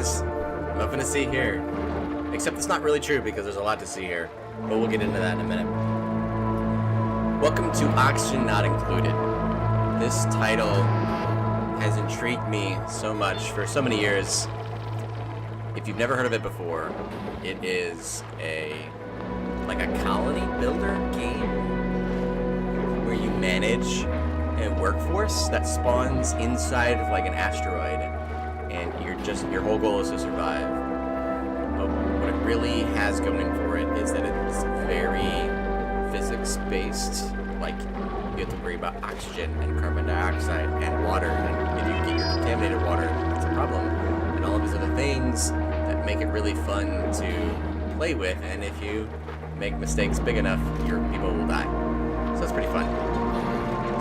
guys. Nothing to see here. Except it's not really true because there's a lot to see here. But we'll get into that in a minute. Welcome to Oxygen Not Included. This title has intrigued me so much for so many years. If you've never heard of it before, it is like a colony builder game where you manage a workforce that spawns inside of like an asteroid, and your whole goal is to survive. But what it really has going for it is that it's very physics-based. Like, you have to worry about oxygen and carbon dioxide and water, and if you get your contaminated water, that's a problem. And all of these other things that make it really fun to play with, and if you make mistakes big enough, your people will die. So that's pretty fun.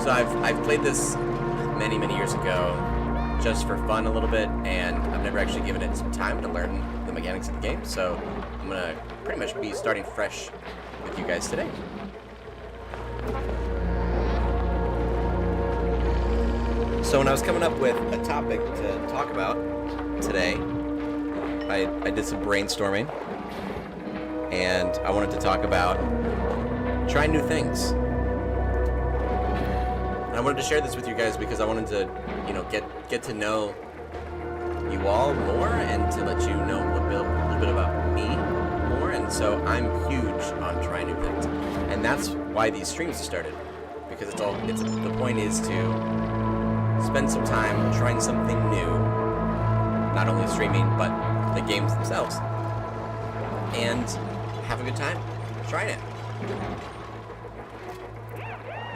So I've played this many years ago just for fun a little bit, and I've never actually given it some time to learn the mechanics of the game, so I'm gonna pretty much be starting fresh with you guys today. So when I was coming up with a topic to talk about today, I did some brainstorming, and I wanted to talk about trying new things. And I wanted to share this with you guys because I wanted to, get to know you all more and to let you know a little bit about me more. And so I'm huge on trying new things, and that's why these streams started. Because the point is to spend some time trying something new, not only streaming but the games themselves, and have a good time trying it.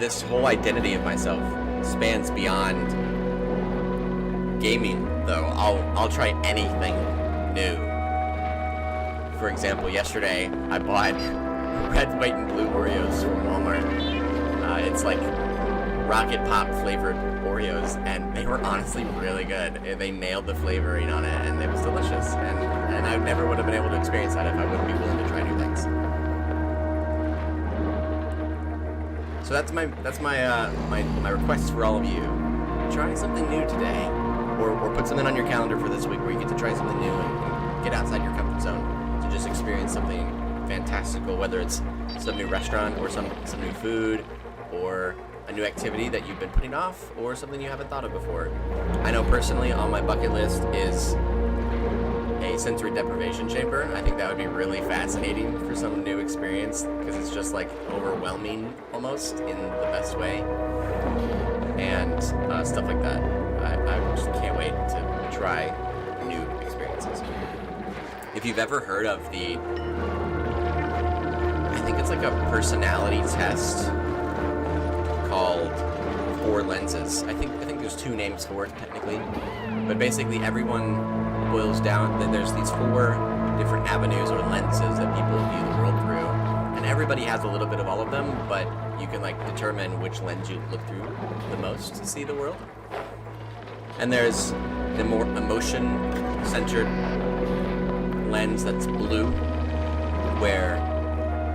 This whole identity of myself spans beyond gaming, though. I'll try anything new. For example, yesterday I bought red, white, and blue Oreos from Walmart. It's like Rocket Pop flavored Oreos, and they were honestly really good. They nailed the flavoring on it, and it was delicious. And I never would have been able to experience that if I wouldn't be willing to try new things. So that's my request for all of you. Try something new today, or put something on your calendar for this week where you get to try something new and get outside your comfort zone to just experience something fantastical, whether it's some new restaurant or some new food, or a new activity that you've been putting off, or something you haven't thought of before. I know personally on my bucket list is a sensory deprivation chamber. I think that would be really fascinating for some new experience, because it's just like overwhelming almost in the best way, and stuff like that. I just can't wait to try new experiences. If you've ever heard of I think it's like a personality test called 4 Lenses. I think there's 2 names for it technically, but basically everyone boils down that there's these 4 different avenues or lenses that people view the world through, and everybody has a little bit of all of them, but you can like determine which lens you look through the most to see the world. And there's the more emotion-centered lens that's blue, where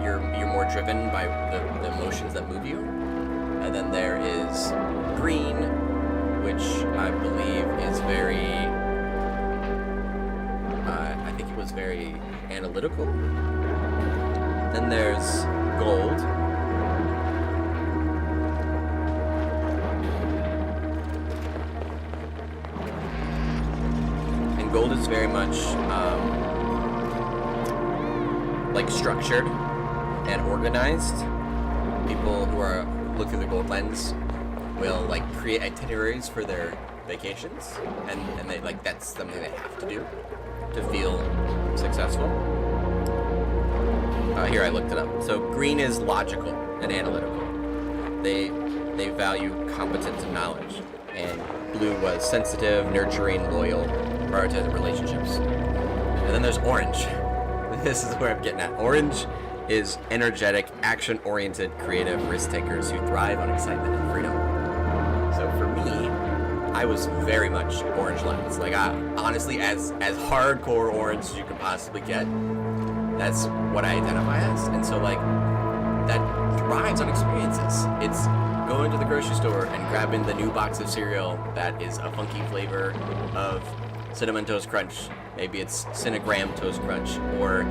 you're more driven by the emotions that move you. And then there is green, which I believe is very, I think it was very analytical. Then there's gold. And gold is very much like structured and organized. People who look through the gold lens will like create itineraries for their vacations, and they like that's something they have to do to feel successful. Here I looked it up. So green is logical and analytical. They value competence and knowledge, and blue was sensitive, nurturing, loyal, prioritizing relationships. And then there's orange. This is where I'm getting at. Orange is energetic, action-oriented, creative risk-takers who thrive on excitement and freedom. So for me, I was very much orange lens. Like, honestly, as hardcore orange as you could possibly get, that's what I identify as. And so, like, that thrives on experiences. It's going to the grocery store and grabbing the new box of cereal that is a funky flavor of Cinnamon Toast Crunch Maybe it's Cinegram Toast Crunch, or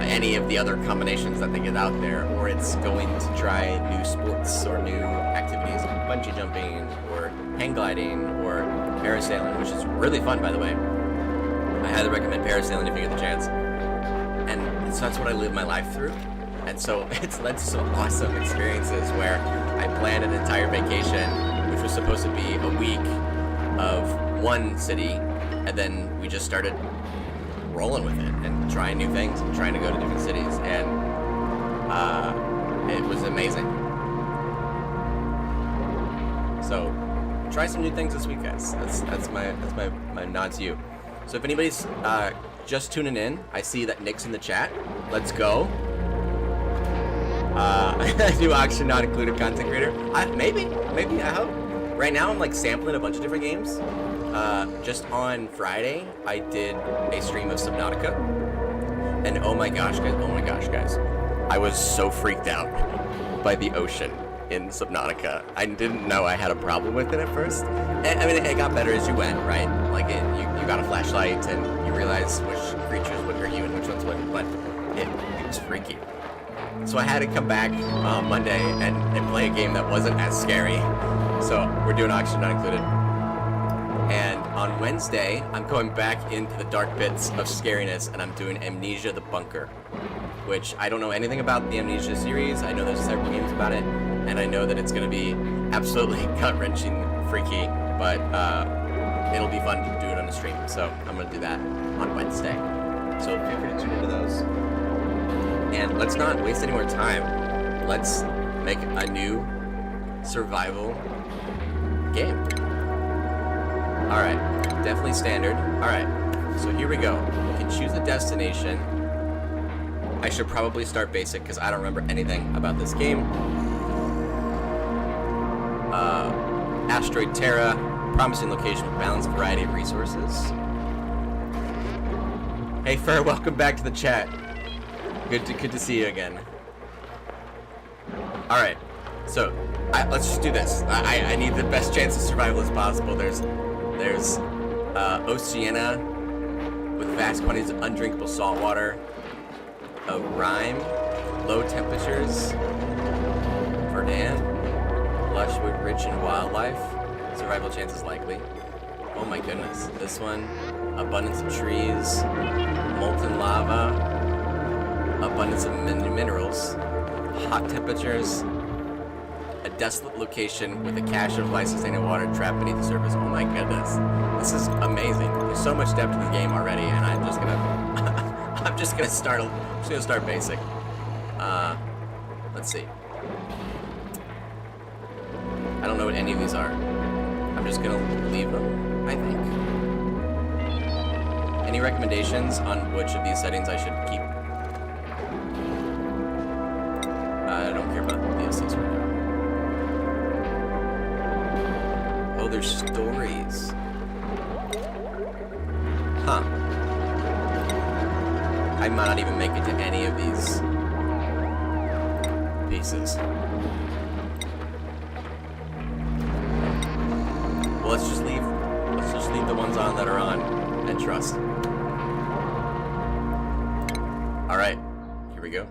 any of the other combinations that they get out there, or it's going to try new sports or new activities like bungee jumping or hang gliding or parasailing, which is really fun, by the way. I highly recommend parasailing if you get the chance. And so that's what I live my life through. And so it's led to some awesome experiences where I planned an entire vacation, which was supposed to be a week of one city, and then we just started rolling with it and trying new things and trying to go to different cities, and it was amazing. So try some new things this week, guys. That's my nod to you. So if anybody's just tuning in, I see that Nick's in the chat. Let's go. New auction not included content creator. Maybe, I hope. Right now I'm like sampling a bunch of different games. Just on Friday, I did a stream of Subnautica, and oh my gosh, guys, I was so freaked out by the ocean in Subnautica. I didn't know I had a problem with it at first. I mean, it got better as you went, right? Like, you got a flashlight, and you realize which creatures would hurt you and which ones wouldn't, but it was freaky. So I had to come back Monday and play a game that wasn't as scary. So we're doing auction not included. And on Wednesday, I'm going back into the dark pits of scariness, and I'm doing Amnesia the Bunker, which I don't know anything about the Amnesia series. I know there's several games about it, and I know that it's going to be absolutely gut-wrenching freaky, but it'll be fun to do it on the stream. So I'm going to do that on Wednesday. So feel free to tune into those. And let's not waste any more time. Let's make a new survival game. Alright, definitely standard. Alright, so here we go. We can choose the destination. I should probably start basic because I don't remember anything about this game. Asteroid Terra, promising location with balanced variety of resources. Hey Fur, welcome back to the chat. Good to see you again. Alright, so let's just do this. I need the best chance of survival as possible. There's Oceania with vast quantities of undrinkable salt water. Rime, low temperatures. Verdant, lush with rich in wildlife. Survival chances likely. Oh my goodness. This one, abundance of trees, molten lava, abundance of minerals, hot temperatures, a desolate location with a cache of life-sustaining water trapped beneath the surface. Oh my goodness. This is amazing. There's so much depth to the game already, and I'm just gonna start basic. Let's see. I don't know what any of these are. I'm just gonna leave them, I think. Any recommendations on which of these settings I should keep? I don't care about DLCs right now. Oh, there's stories. Huh. I might not even make it to any of these pieces. Well, let's just leave the ones on that are on and trust. All right, here we go.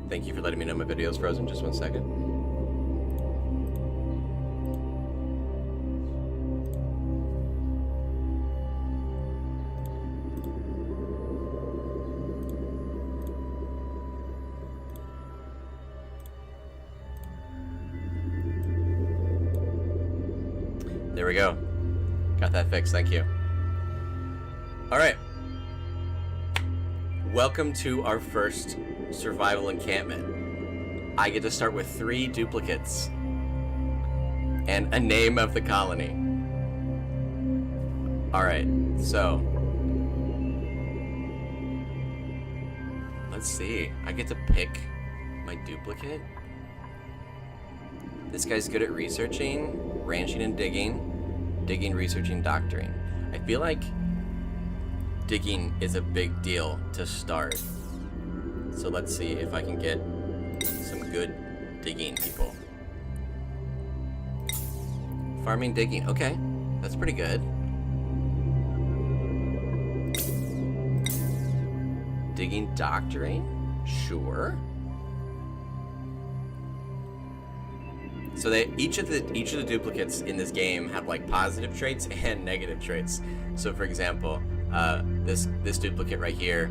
Thank you for letting me know my video's frozen. Just 1 second. There we go. Got that fixed. Thank you. All right. Welcome to our first survival encampment. I get to start with 3 duplicates and a name of the colony. Alright, so let's see. I get to pick my duplicate. This guy's good at researching, ranching and digging, researching, doctoring. I feel like digging is a big deal to start. So let's see if I can get some good digging people. Farming, digging. Okay, that's pretty good. Digging, doctoring. Sure. So they each of the duplicates in this game have like positive traits and negative traits. So for example, this duplicate right here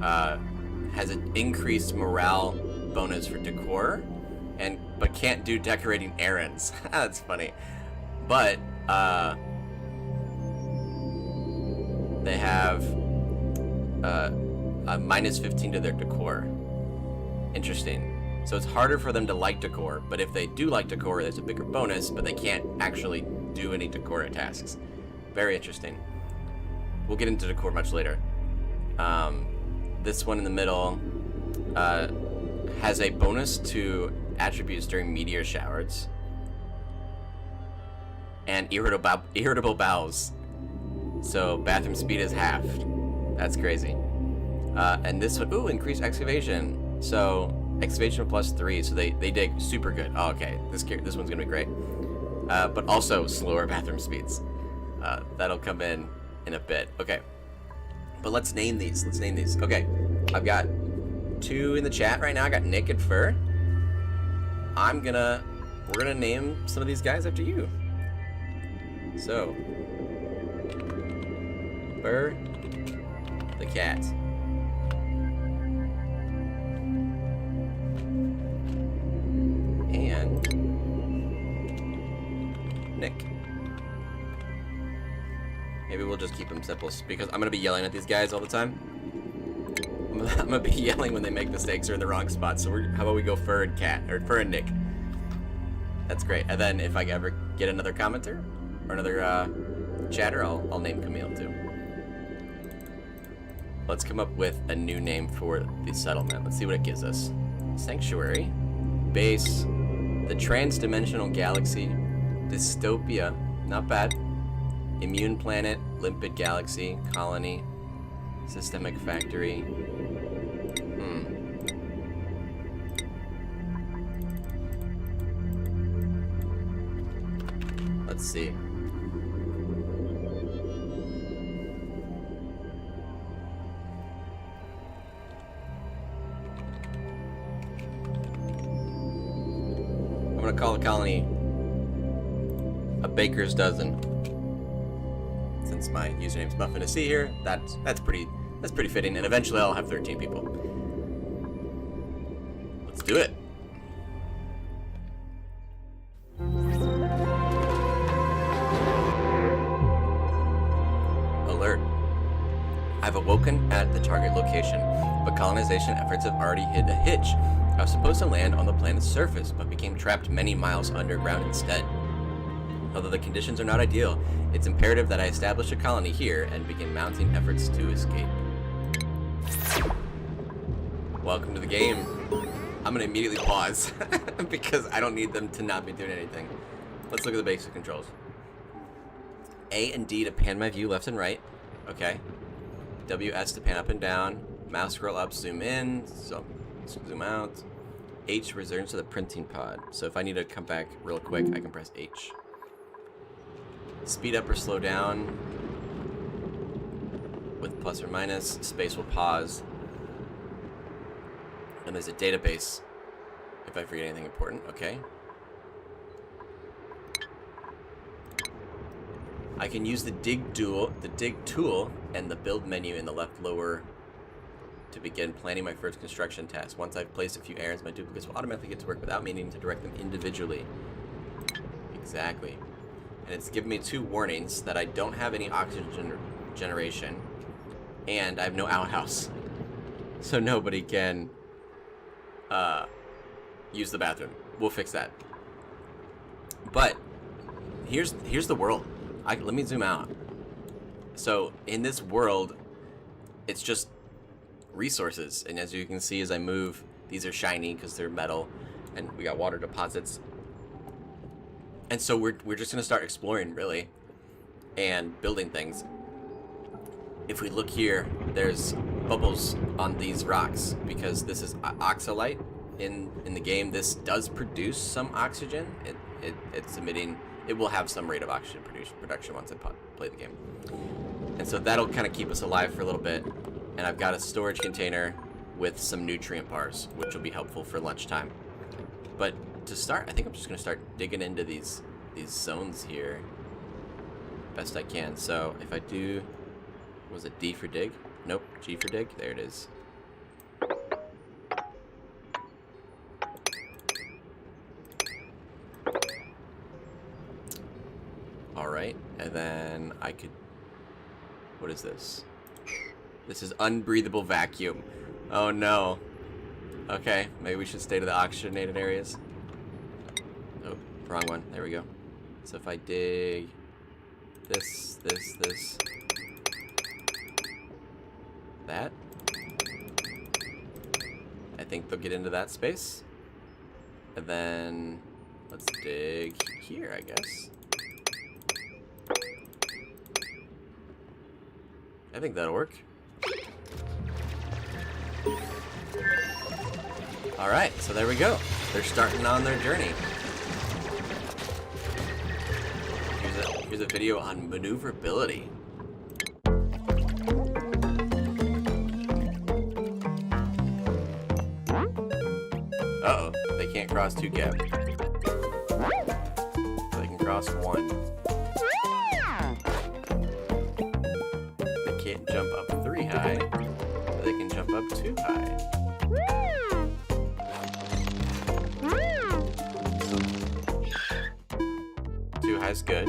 has an increased morale bonus for decor, but can't do decorating errands. That's funny. But they have a minus 15 to their decor. Interesting. So it's harder for them to like decor, but if they do like decor, there's a bigger bonus, but they can't actually do any decor tasks. Very interesting. We'll get into decor much later. This one in the middle has a bonus to attributes during meteor showers and irritable bowels. So bathroom speed is halved. That's crazy. And this one, ooh, increased excavation. So excavation of +3, so they dig super good. Oh, okay, this one's gonna be great. But also slower bathroom speeds. That'll come in a bit. Okay, but let's name these. Okay, I've got 2 in the chat right now. I got Nick and Fur. We're gonna name some of these guys after you. So, Fur, the cat. And Nick. Maybe we'll just keep them simple because I'm gonna be yelling at these guys all the time. I'm gonna be yelling when they make mistakes or in the wrong spot. So how about we go Fur and Cat, or Fur and Nick? That's great. And then if I ever get another commenter or another chatter, I'll name Camille too. Let's come up with a new name for the settlement. Let's see what it gives us. Sanctuary, base, the Transdimensional Galaxy, Dystopia, not bad. Immune Planet, Limpid Galaxy, Colony, Systemic Factory. Let's see. I'm gonna call the colony a baker's dozen. Since my username's Muffin to see here, that's pretty fitting, and eventually I'll have 13 people. Let's do it. Alert. I've awoken at the target location, but colonization efforts have already hit a hitch. I was supposed to land on the planet's surface, but became trapped many miles underground instead. Although the conditions are not ideal, it's imperative that I establish a colony here and begin mounting efforts to escape. Welcome to the game. I'm gonna immediately pause because I don't need them to not be doing anything. Let's look at the basic controls. A and D to pan my view left and right. Okay. WS to pan up and down. Mouse scroll up, zoom in, so zoom out. H returns to the printing pod. So if I need to come back real quick, I can press H. Speed up or slow down with plus or minus. Space will pause. And there's a database if I forget anything important. Okay. I can use the dig tool and the build menu in the left lower to begin planning my first construction task. Once I've placed a few errands, my duplicates will automatically get to work without me needing to direct them individually. Exactly. And it's given me 2 warnings that I don't have any oxygen generation and I have no outhouse. So nobody can use the bathroom. We'll fix that. But here's the world. Let me zoom out. So in this world, it's just resources, and as you can see as I move, these are shiny because they're metal, and we got water deposits. And so we're just gonna start exploring, really, and building things. If we look here, there's bubbles on these rocks because this is oxalite. In the game, this does produce some oxygen. It's emitting. It will have some rate of oxygen production once I play the game. And so that'll kind of keep us alive for a little bit. And I've got a storage container with some nutrient bars, which will be helpful for lunchtime. But to start, I think I'm just gonna start digging into these zones here best I can. So if I do, was it D for dig? Nope, G for dig. There it is. All right, and then I could. What is this? This is unbreathable vacuum. Oh no. Okay, maybe we should stay to the oxygenated areas. Oh, wrong one. There we go. So if I dig this, that, I think they'll get into that space. And then let's dig here, I guess. I think that'll work. Alright, so there we go. They're starting on their journey. Here's a video on maneuverability. Uh-oh, they can't cross 2 gaps. They can cross 1. They can't jump up 3 high. They can jump up 2 high. 2 high is good.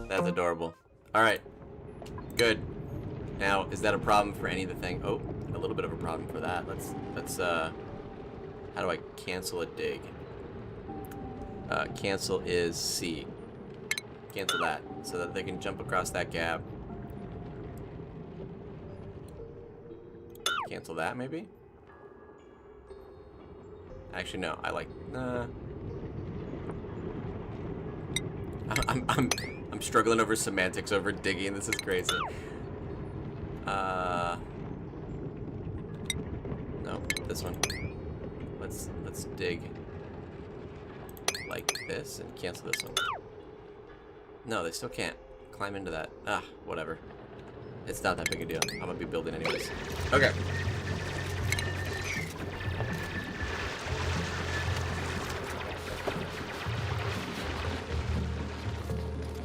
That's adorable. Alright. Good. Now, is that a problem for any of the things? Oh, a little bit of a problem for that. Let's how do I cancel a dig? Cancel is C. Cancel that, so that they can jump across that gap. Cancel that, maybe? Actually, no. I like. I'm struggling over semantics over digging. This is crazy. No, this one. Let's dig like this and cancel this one. No, they still can't climb into that. Ah, whatever. It's not that big a deal. I'm gonna be building anyways. Okay.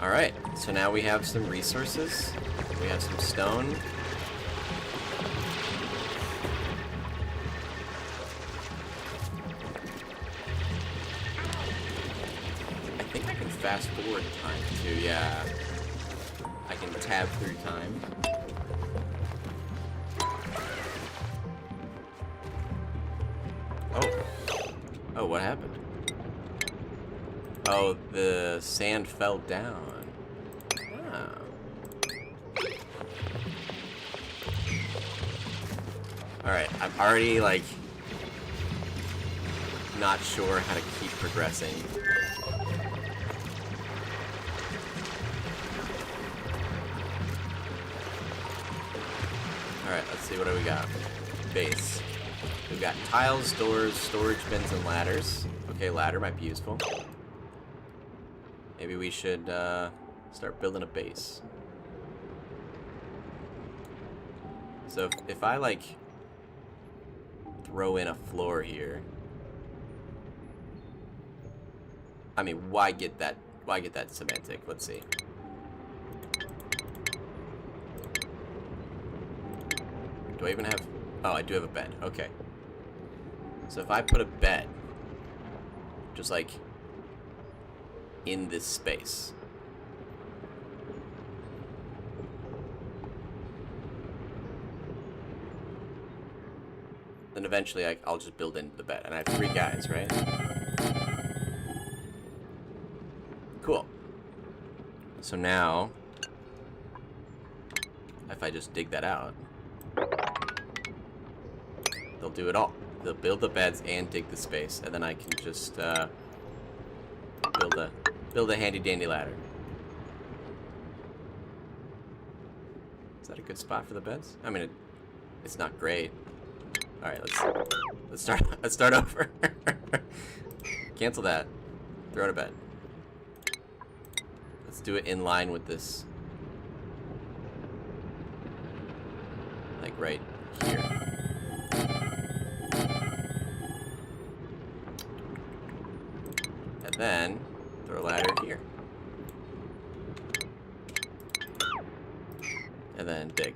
Alright, so now we have some resources. We have some stone. I think I can fast forward time too, yeah. I can tab through time. Oh. Oh, what happened? Oh, the sand fell down. Oh. Alright, I'm already, like, not sure how to keep progressing. Alright, let's see, what do we got? Base. We've got tiles, doors, storage bins, and ladders. Okay, ladder might be useful. Maybe we should start building a base. So if I like throw in a floor here, I mean, why get that semantic? Let's see. Do I even have? Oh, I do have a bed. Okay. So if I put a bed, just like in this space. Then eventually I'll just build into the bed. And I have 3 guys, right? Cool. So now, if I just dig that out, they'll do it all. They'll build the beds and dig the space, and then I can just build a handy dandy ladder. Is that a good spot for the beds? I mean, it's not great. All right, let's start over. Cancel that. Throw it to bed. Let's do it in line with this. Like right here. And then throw a ladder here. And then dig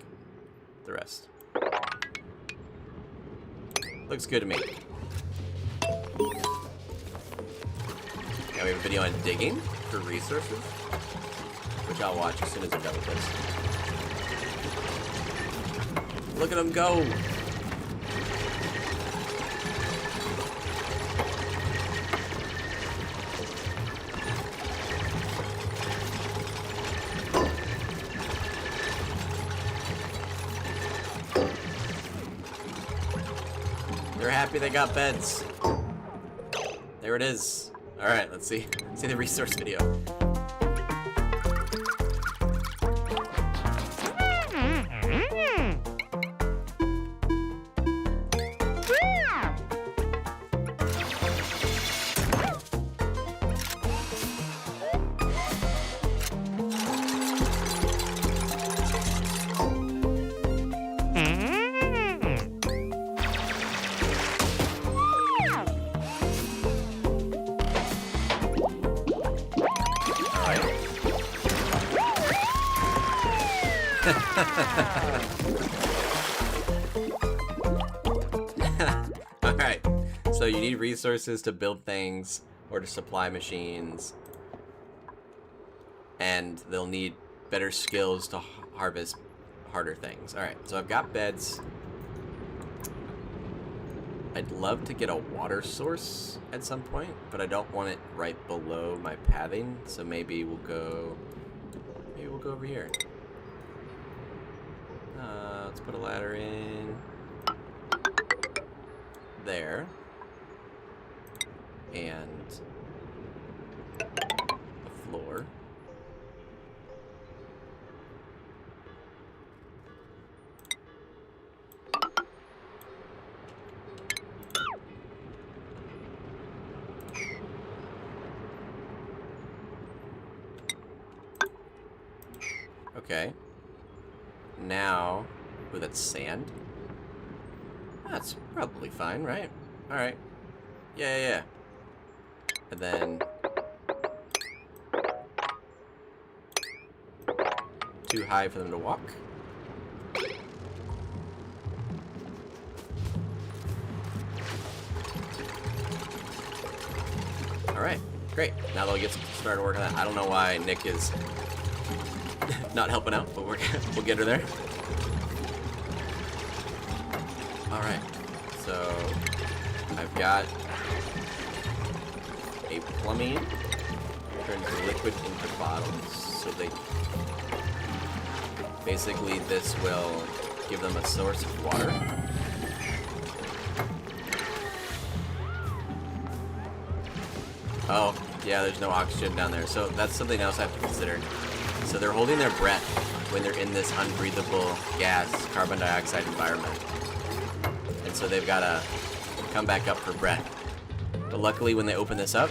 the rest. Looks good to me. Now we have a video on digging for resources, which I'll watch as soon as I'm done with this. Look at them go! They're happy they got beds. There it is. All right, let's see the resource video. Alright, so you need resources to build things or to supply machines, and they'll need better skills to harvest harder things. Alright, so I've got beds. I'd love to get a water source at some point, but I don't want it right below my pathing, so maybe we'll go over here. Let's put a ladder in there, and a floor. Okay. Now, ooh, that's sand. That's probably fine, right? Alright. Yeah. And then too high for them to walk. Alright, great. Now they'll get started working on that. I don't know why Nick is not helping out, but we'll get her there. Alright, so I've got a plumbing, turns liquid into bottles, so they basically this will give them a source of water. Oh, yeah, there's no oxygen down there, so that's something else I have to consider. So they're holding their breath when they're in this unbreathable gas, carbon dioxide environment. And so they've got to come back up for breath. But luckily when they open this up,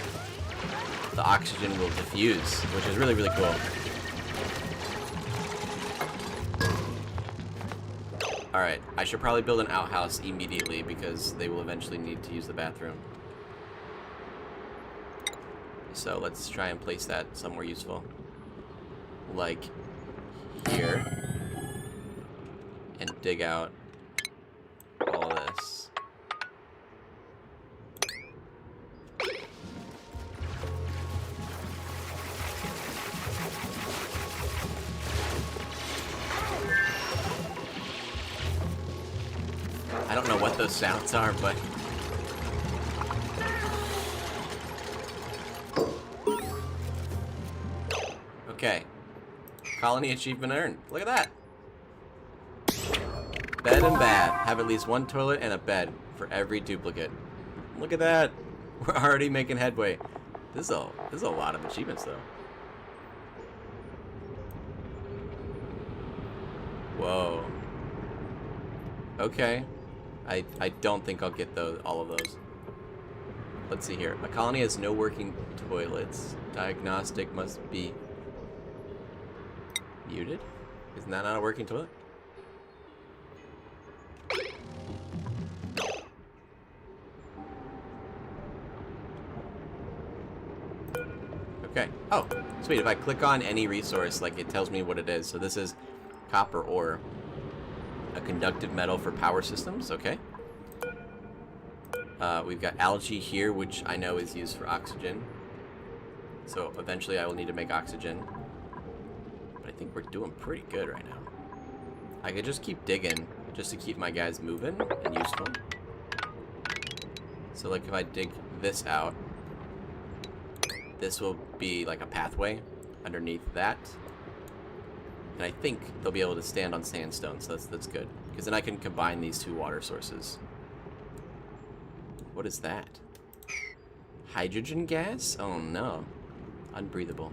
the oxygen will diffuse, which is really, really cool. Alright, I should probably build an outhouse immediately because they will eventually need to use the bathroom. So let's try and place that somewhere useful. Like here. And dig out all this. I don't know what those sounds are, but okay. Colony achievement earned. Look at that. Bed and bath. Have at least one toilet and a bed for every duplicate. Look at that. We're already making headway. This is a lot of achievements, though. Whoa. Okay. I don't think I'll get all of those. Let's see here. A colony has no working toilets. Diagnostic must be muted. Isn't that not a working toilet? Okay. Oh, sweet. If I click on any resource, like, it tells me what it is. So this is copper ore. A conductive metal for power systems. Okay. We've got algae here, which I know is used for oxygen. So eventually I will need to make oxygen. But I think we're doing pretty good right now. I could just keep digging, just to keep my guys moving and useful. So like if I dig this out, this will be like a pathway underneath that. And I think they'll be able to stand on sandstone, so that's good. Because then I can combine these two water sources. What is that? Hydrogen gas? Oh no. Unbreathable.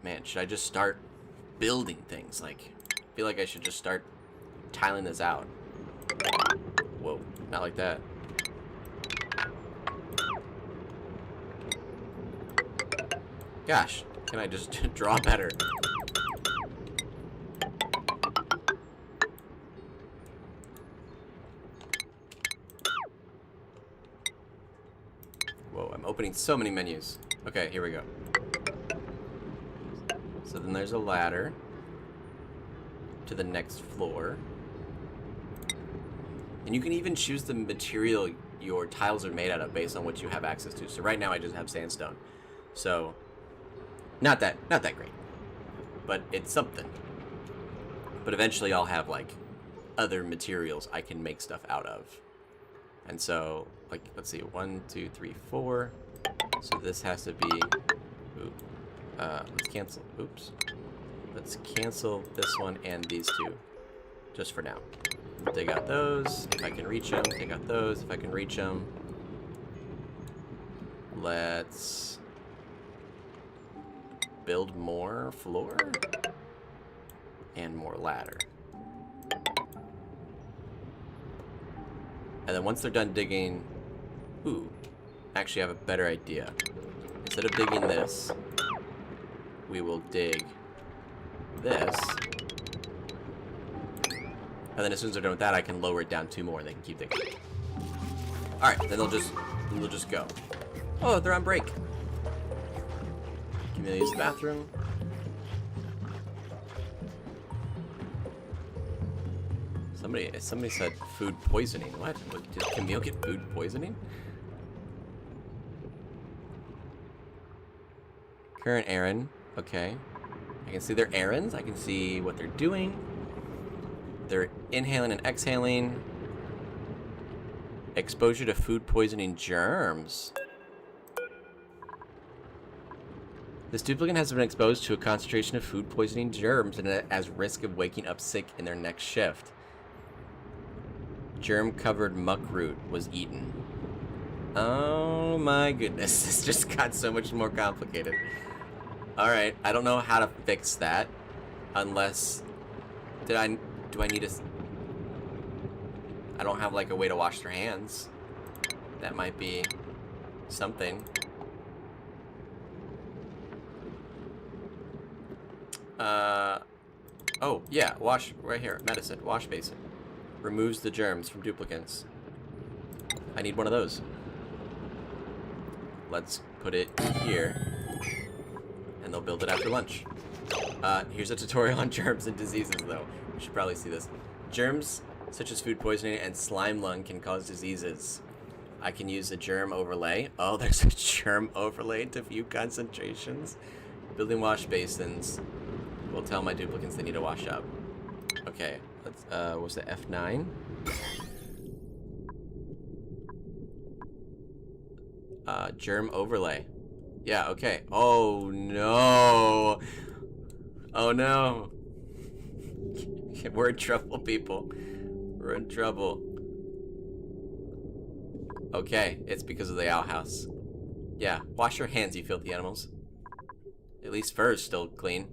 Man, should I just start building things? Like, I feel like I should just start tiling this out. Whoa, not like that. Gosh, can I just draw better? Whoa, I'm opening so many menus. Okay, here we go. So then there's a ladder to the next floor. And you can even choose the material your tiles are made out of based on what you have access to. So right now I just have sandstone. So not that great. But it's something. But eventually I'll have like other materials I can make stuff out of. And so, like, let's see, 1, 2, 3, 4. So this has to be, let's cancel, oops. Let's cancel this one and these two, just for now. Dig out those, if I can reach them. Dig out those, if I can reach them. Let's build more floor and more ladder. And then once they're done digging, actually I have a better idea. Instead of digging this, we will dig this. And then as soon as they're done with that, I can lower it down 2 more and they can keep digging. Alright, then they'll just go. Oh, they're on break. Can they use the bathroom? Somebody said food poisoning. What? Did Camille get food poisoning? Current errand. Okay. I can see their errands. I can see what they're doing. They're inhaling and exhaling. Exposure to food poisoning germs. This duplicate has been exposed to a concentration of food poisoning germs and has risk of waking up sick in their next shift. Germ-covered muck root was eaten. Oh my goodness, this just got so much more complicated. Alright, I don't know how to fix that. Unless... do I need a... I don't have like a way to wash their hands. That might be something. Oh, yeah, wash right here. Medicine, wash basin. Removes the germs from duplicates. I need one of those. Let's put it here. And they'll build it after lunch. Here's a tutorial on germs and diseases, though. You should probably see this. Germs, such as food poisoning and slime lung, can cause diseases. I can use a germ overlay. Oh, there's a germ overlay to view concentrations. Building wash basins. Will tell my duplicates they need to wash up. Okay, let's, what's the F9? Germ overlay. Yeah, okay. Oh, no. Oh, no. We're in trouble, people. We're in trouble. Okay, it's because of the outhouse. Yeah, wash your hands, you filthy animals. At least fur is still clean.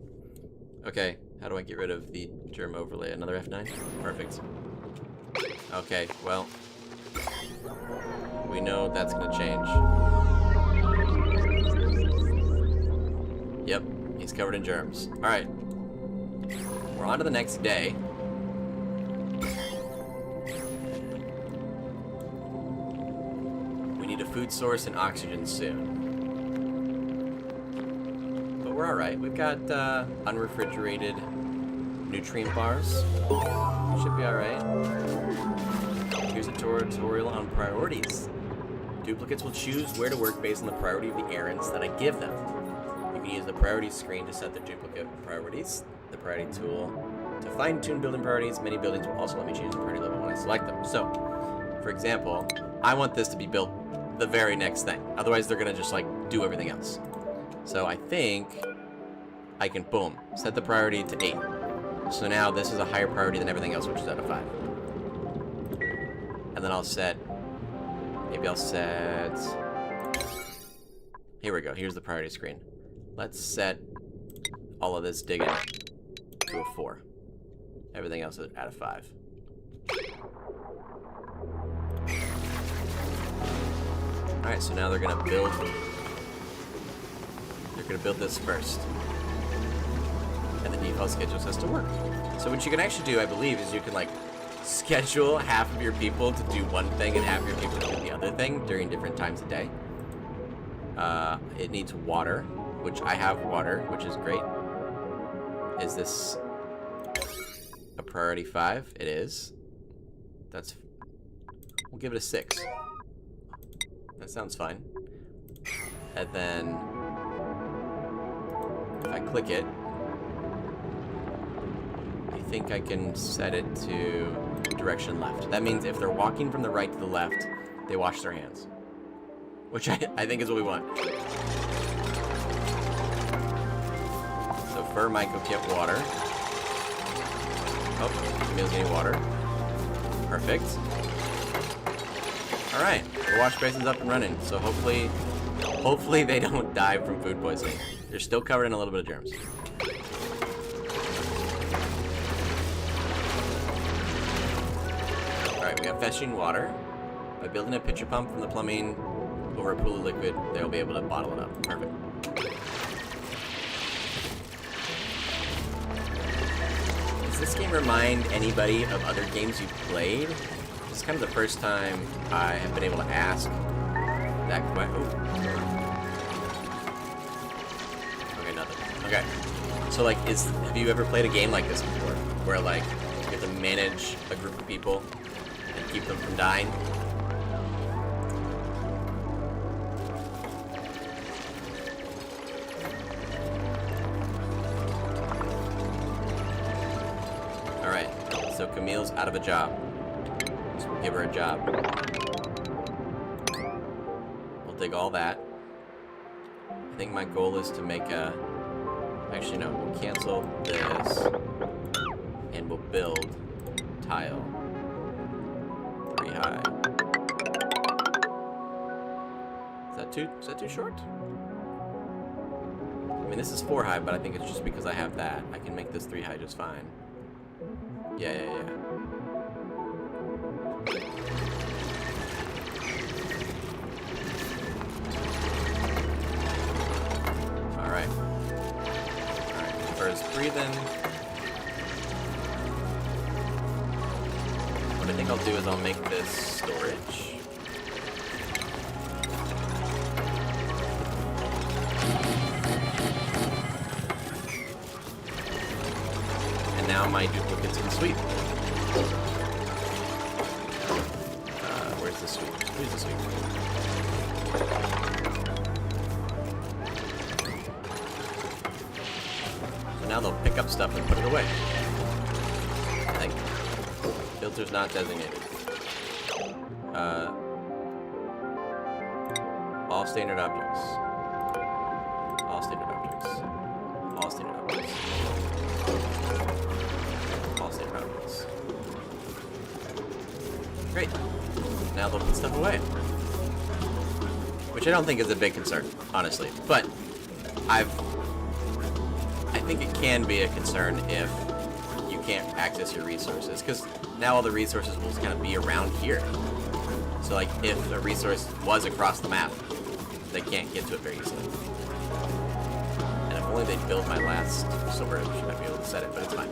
Okay, how do I get rid of the germ overlay? Another F9? Perfect. Okay, well, we know that's gonna change. Yep, he's covered in germs. Alright. We're on to the next day. We need a food source and oxygen soon. But we're alright. We've got unrefrigerated nutrient bars. We should be alright. Here's a tutorial on priorities. Duplicates will choose where to work based on the priority of the errands that I give them. You can use the priority screen to set the duplicate priorities. The priority tool to fine-tune building priorities. Many buildings will also let me change the priority level when I select them. So, for example, I want this to be built the very next thing. Otherwise, they're gonna just like do everything else. So I think I can, boom, set the priority to 8. So now this is a higher priority than everything else, which is out of 5. And then I'll set, maybe I'll set, here we go, here's the priority screen. Let's set all of this digging to a 4. Everything else is out of 5. Alright, so now they're gonna build this first. And the default schedule has to work. So what you can actually do, I believe, is you can like schedule half of your people to do one thing and half of your people to do the other thing during different times of day. It needs water, which I have water, which is great. Is this a priority 5? It is. That's, we'll give it a 6. That sounds fine. And then if I click it, I think I can set it to direction left. That means if they're walking from the right to the left, they wash their hands. Which I think is what we want. So Fur might go get water. Oh, Camille's getting water. Perfect. Alright, the wash basin's up and running, so hopefully they don't die from food poisoning. They're still covered in a little bit of germs. Alright, we got fetching water. By building a pitcher pump from the plumbing over a pool of liquid, they'll be able to bottle it up. Perfect. Does this game remind anybody of other games you've played? This is kind of the first time I have been able to ask that question. Okay, nothing. Okay. So, like, have you ever played a game like this before? Where, like, you have to manage a group of people and keep them from dying? Alright, so Camille's out of a job. So we'll give her a job. We'll dig all that. I think my goal is to make a... Actually, no. We'll cancel this. And we'll build tile. 3 high. Is that too short? I mean, this is 4 high, but I think it's just because I have that. I can make this 3 high just fine. Yeah. Alright. First, breathing. What I think I'll do is I'll make this storage. And now my duplicates can sweep. Where's the sweep? Where's the sweep? So now they'll pick up stuff and put it away. I think. Filter's not designated. All standard objects. Great. Now they'll put stuff away. Which I don't think is a big concern, honestly. But I think it can be a concern if you can't access your resources, because now all the resources will just kind of be around here. So like if a resource was across the map, they can't get to it very easily. And if only they'd build my last sword, I'd be able to set it, but it's fine.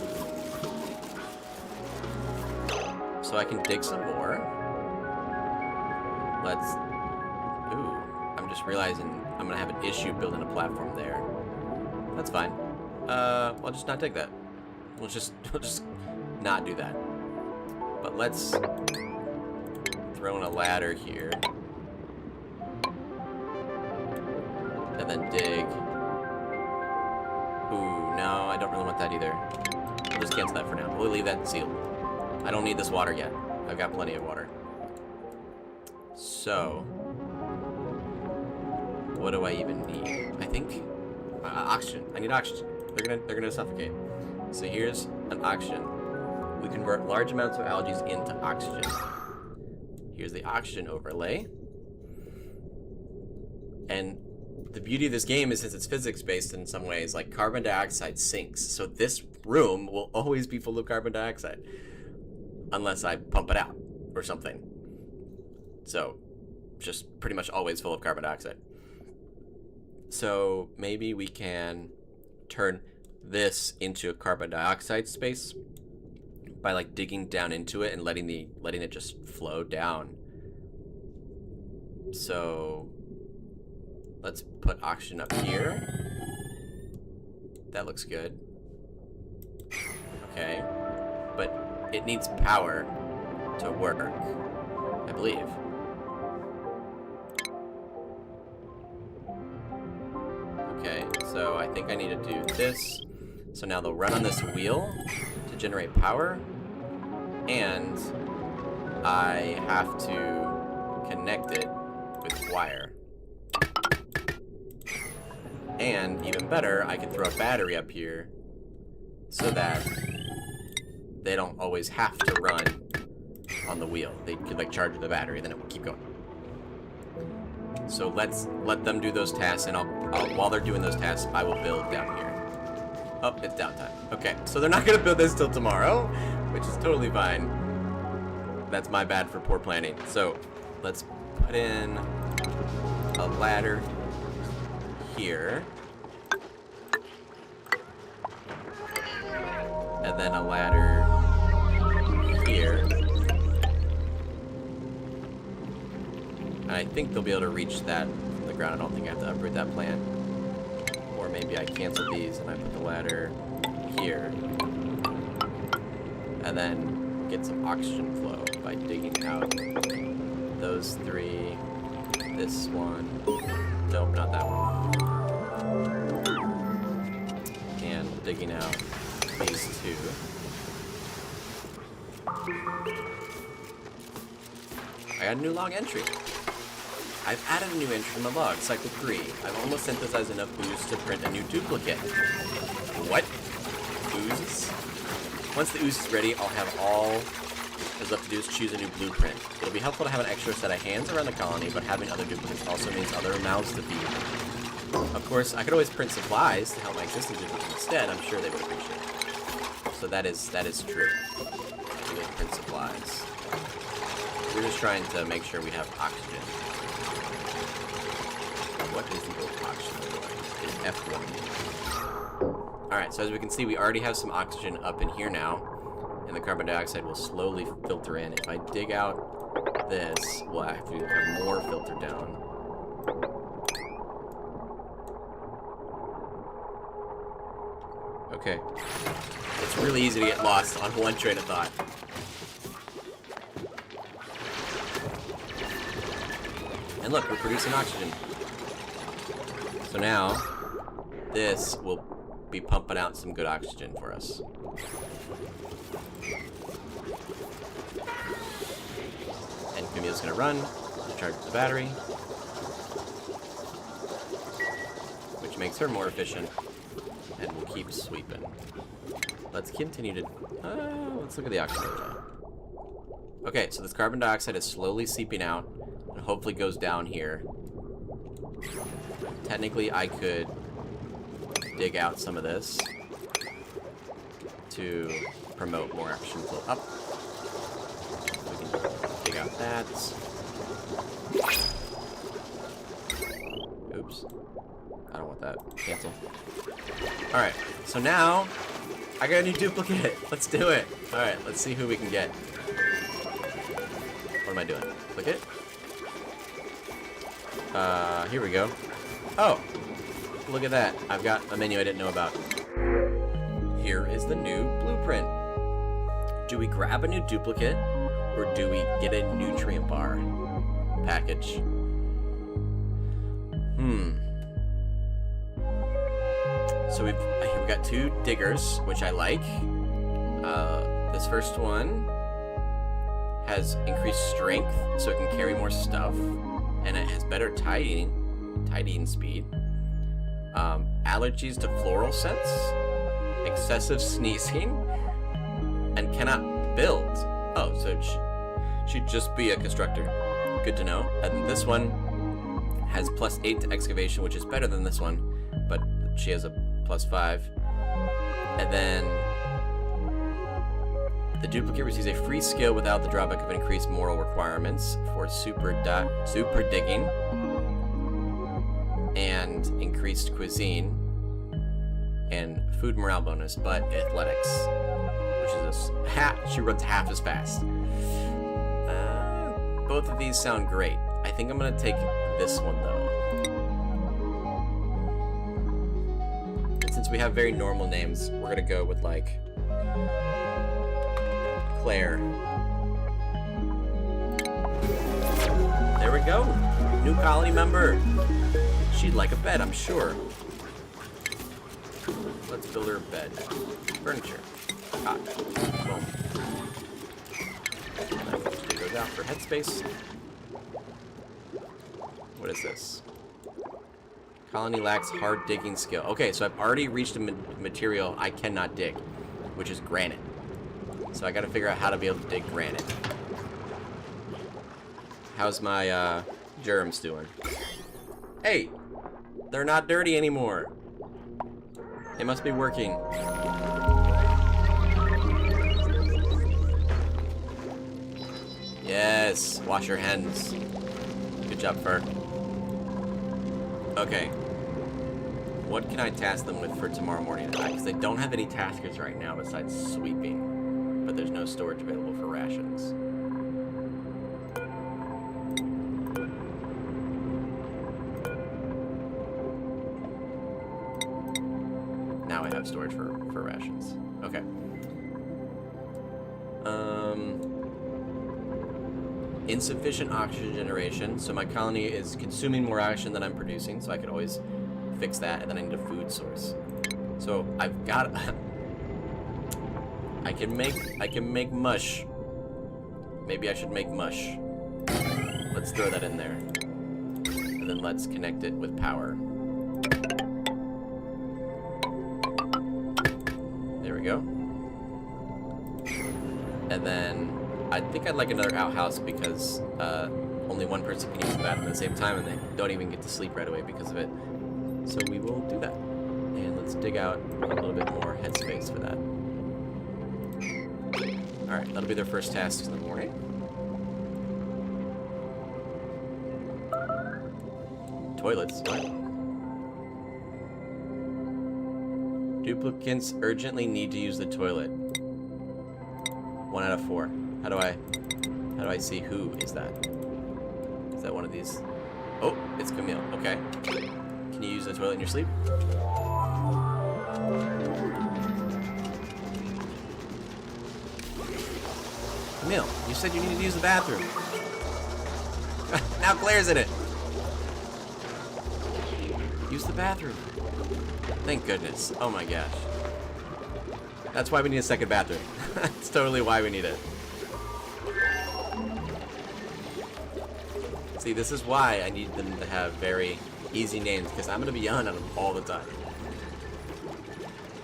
So I can dig some more. Let's... Ooh, I'm just realizing I'm gonna have an issue building a platform there. That's fine. I'll just not take that. We'll just not do that. But let's throw in a ladder here. And then dig. Ooh, no, I don't really want that either. We'll just cancel that for now. We'll leave that sealed. I don't need this water yet. I've got plenty of water. So, what do I even need? I think oxygen. I need oxygen. They're gonna suffocate. So here's an oxygen. We convert large amounts of algae into oxygen. Here's the oxygen overlay. And the beauty of this game is, since it's physics-based in some ways, like carbon dioxide sinks. So this room will always be full of carbon dioxide. Unless I pump it out or something. So, just pretty much always full of carbon dioxide. So, maybe we can turn this into a carbon dioxide space by like digging down into it and letting it just flow down. So, let's put oxygen up here. That looks good. Okay. But it needs power to work, I believe. Okay, so I think I need to do this. So now they'll run on this wheel to generate power, and I have to connect it with wire. And even better, I can throw a battery up here so that they don't always have to run on the wheel. They could like charge the battery, then it will keep going. So let's let them do those tasks, and I'll while they're doing those tasks, I will build down here. Oh, it's downtime. Okay, so they're not gonna build this till tomorrow, which is totally fine. That's my bad for poor planning. So let's put in a ladder here. And then a ladder here. And I think they'll be able to reach that from the ground. I don't think I have to uproot that plant. Or maybe I cancel these and I put the ladder here. And then get some oxygen flow by digging out those three. This one. Nope, not that one. And digging out these two. I got a new log entry. I've added a new entry to my log, cycle 3. I've almost synthesized enough ooze to print a new duplicate. What? Oozes? Once the ooze is ready, I'll have all that's left to do is choose a new blueprint. It'll be helpful to have an extra set of hands around the colony, but having other duplicates also means other mouths to feed. Of course, I could always print supplies to help my existing duplicates instead. I'm sure they would appreciate it. So that is true. We will print supplies. We're just trying to make sure we have oxygen. What is the old oxygen like? It's F1. Alright, so as we can see, we already have some oxygen up in here now. And the carbon dioxide will slowly filter in. If I dig out this, we'll have to have more filter down. Okay. It's really easy to get lost on one train of thought. And look, we're producing oxygen. So now, this will be pumping out some good oxygen for us. And Camille's gonna run to charge the battery, which makes her more efficient, and we'll keep sweeping. Let's continue to, let's look at the oxygen now. Okay, so this carbon dioxide is slowly seeping out and hopefully goes down here. Technically, I could dig out some of this to promote more oxygen flow up. We can dig out that. Oops. I don't want that. Cancel. Alright, so now I got a new duplicate. Let's do it. Alright, let's see who we can get. What am I doing? Click it. Here we go. Oh, look at that. I've got a menu I didn't know about. Here is the new blueprint. Do we grab a new duplicate or do we get a nutrient bar package? So we've got 2 diggers, which I like. This first one has increased strength, so it can carry more stuff, and it has better tidying speed. Allergies to floral scents, excessive sneezing, and cannot build. Oh, so it should just be a constructor. Good to know. And this one has +8 to excavation, which is better than this one, but she has a +5. And then the duplicate receives a free skill without the drawback of increased moral requirements for super digging and increased cuisine and food morale bonus, but athletics, which is she runs half as fast. Both of these sound great. I think I'm gonna take this one though. Since we have very normal names, we're gonna go with like Claire. There we go. New colony member. She'd like a bed, I'm sure. Let's build her a bed. Furniture. Cot. Boom. Take those out for headspace. What is this? Colony lacks hard digging skill. Okay, so I've already reached a material I cannot dig, which is granite. So I gotta figure out how to be able to dig granite. How's my germs doing? Hey! They're not dirty anymore. It must be working. Yes, wash your hands. Good job, Fur. Okay. What can I task them with for tomorrow morning? Because they don't have any taskers right now besides sweeping. But there's no storage available for rations. Now I have storage for rations. Okay. Insufficient oxygen generation. So my colony is consuming more oxygen than I'm producing, so I could always fix that, and then I need a food source. So I've got I can make mush. Maybe I should make mush. Let's throw that in there. And then let's connect it with power. There we go. And then I think I'd like another outhouse because only one person can use the bathroom at the same time and they don't even get to sleep right away because of it. So we will do that. And let's dig out a little bit more headspace for that. Alright, that'll be their first task in the morning. Toilets. What? Duplicates urgently need to use the toilet. 1 out of 4. How do I see who is that? Is that one of these? Oh, it's Camille. Okay. Can you use the toilet in your sleep? Camille, you said you needed to use the bathroom. Now Claire's in it. Use the bathroom. Thank goodness. Oh my gosh. That's why we need a second bathroom. That's totally why we need it. See, this is why I need them to have very easy names, because I'm going to be yelling at them all the time.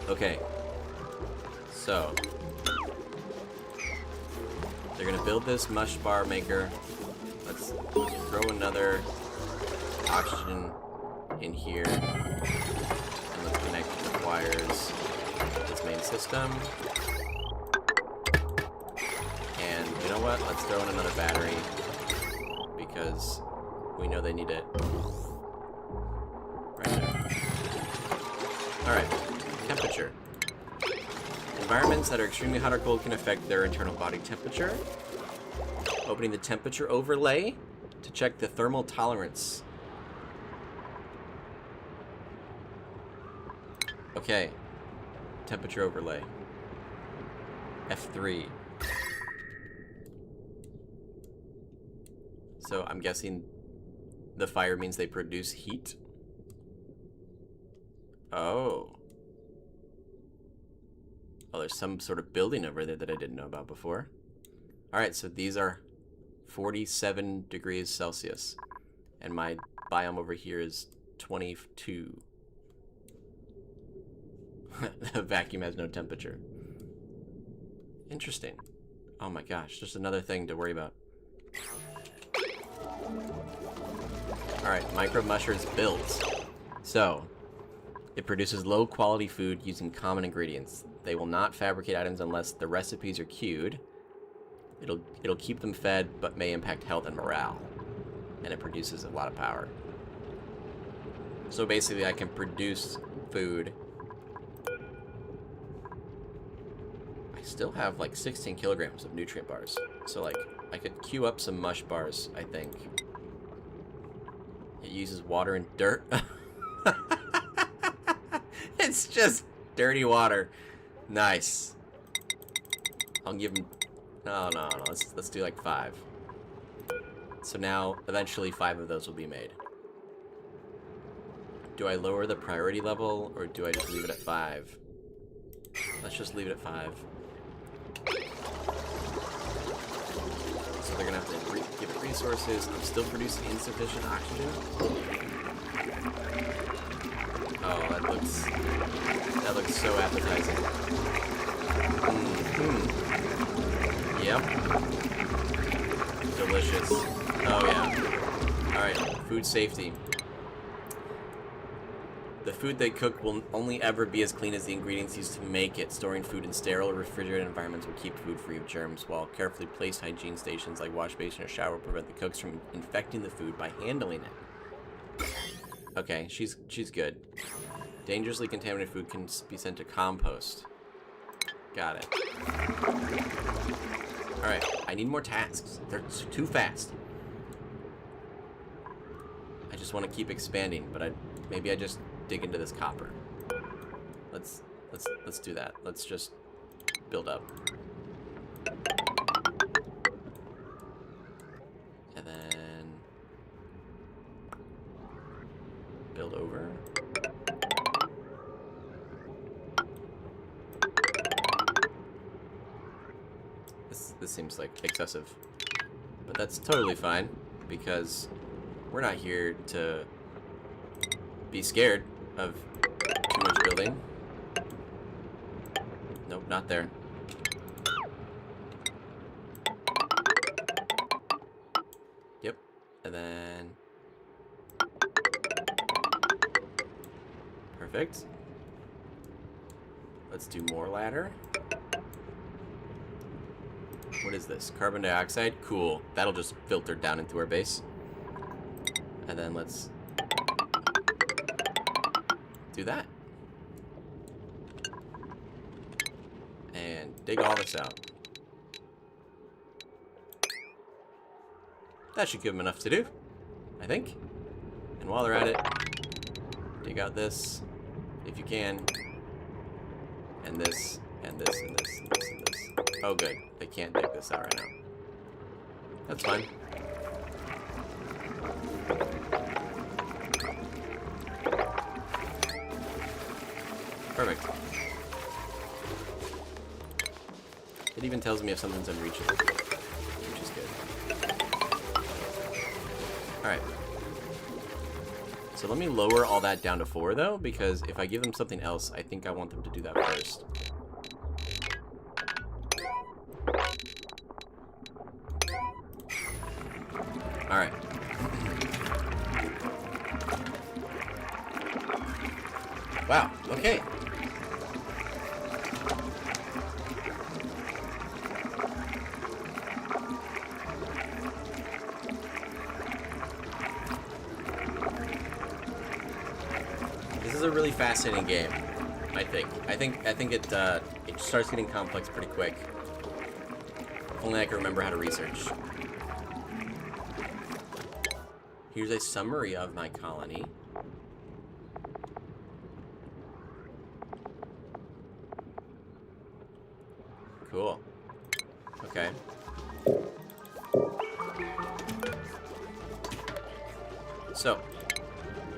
Okay. So. They're gonna build this mush bar maker. Let's throw another oxygen in here. And let's connect the wires to this main system. And you know what? Let's throw in another battery. Because we know they need it. Right there. Alright. Temperature. Environments that are extremely hot or cold can affect their internal body temperature. Opening the temperature overlay to check the thermal tolerance. Okay. Temperature overlay. F3. So I'm guessing the fire means they produce heat. Oh. Oh, there's some sort of building over there that I didn't know about before. Alright, so these are 47 degrees Celsius. And my biome over here is 22. The vacuum has no temperature. Interesting. Oh my gosh, just another thing to worry about. Alright, Microbe Musher is built. So, it produces low-quality food using common ingredients. They will not fabricate items unless the recipes are queued. It'll keep them fed, but may impact health and morale. And it produces a lot of power. So basically, I can produce food. I still have like 16 kilograms of nutrient bars. So like, I could queue up some mush bars, I think. It uses water and dirt. It's just dirty water. Nice. I'll give him... No. Let's do like 5. So now, eventually 5 of those will be made. Do I lower the priority level, or do I just leave it at 5? Let's just leave it at 5. So they're gonna have to give it resources. I'm still producing insufficient oxygen. Oh, that looks so appetizing. Yep. Delicious. Oh yeah. Alright, food safety. The food they cook will only ever be as clean as the ingredients used to make it. Storing food in sterile or refrigerated environments will keep food free of germs, while carefully placed hygiene stations like wash basin or shower will prevent the cooks from infecting the food by handling it. Okay, she's good. Dangerously contaminated food can be sent to compost. Got it. Alright, I need more tasks. They're too fast. I just want to keep expanding, but maybe I just dig into this copper. Let's do that. Let's just build up. And then build over. This seems like excessive. But that's totally fine, because we're not here to be scared of too much building. Nope, not there. Yep, and then... Perfect. Let's do more ladder. What is this? Carbon dioxide? Cool. That'll just filter down into our base. And then let's do that. And dig all this out. That should give them enough to do, I think. And while they're at it, dig out this, if you can. And this, and this, and this, and this, and this. Oh good, they can't dig this out right now. That's fine. Perfect. It even tells me if something's unreachable, which is good. Alright. So let me lower all that down to 4 though, because if I give them something else, I think I want them to do that first. Wow, okay. This is a really fascinating game, I think. I think it starts getting complex pretty quick. If only I can remember how to research. Here's a summary of my colony. Cool. Okay. So,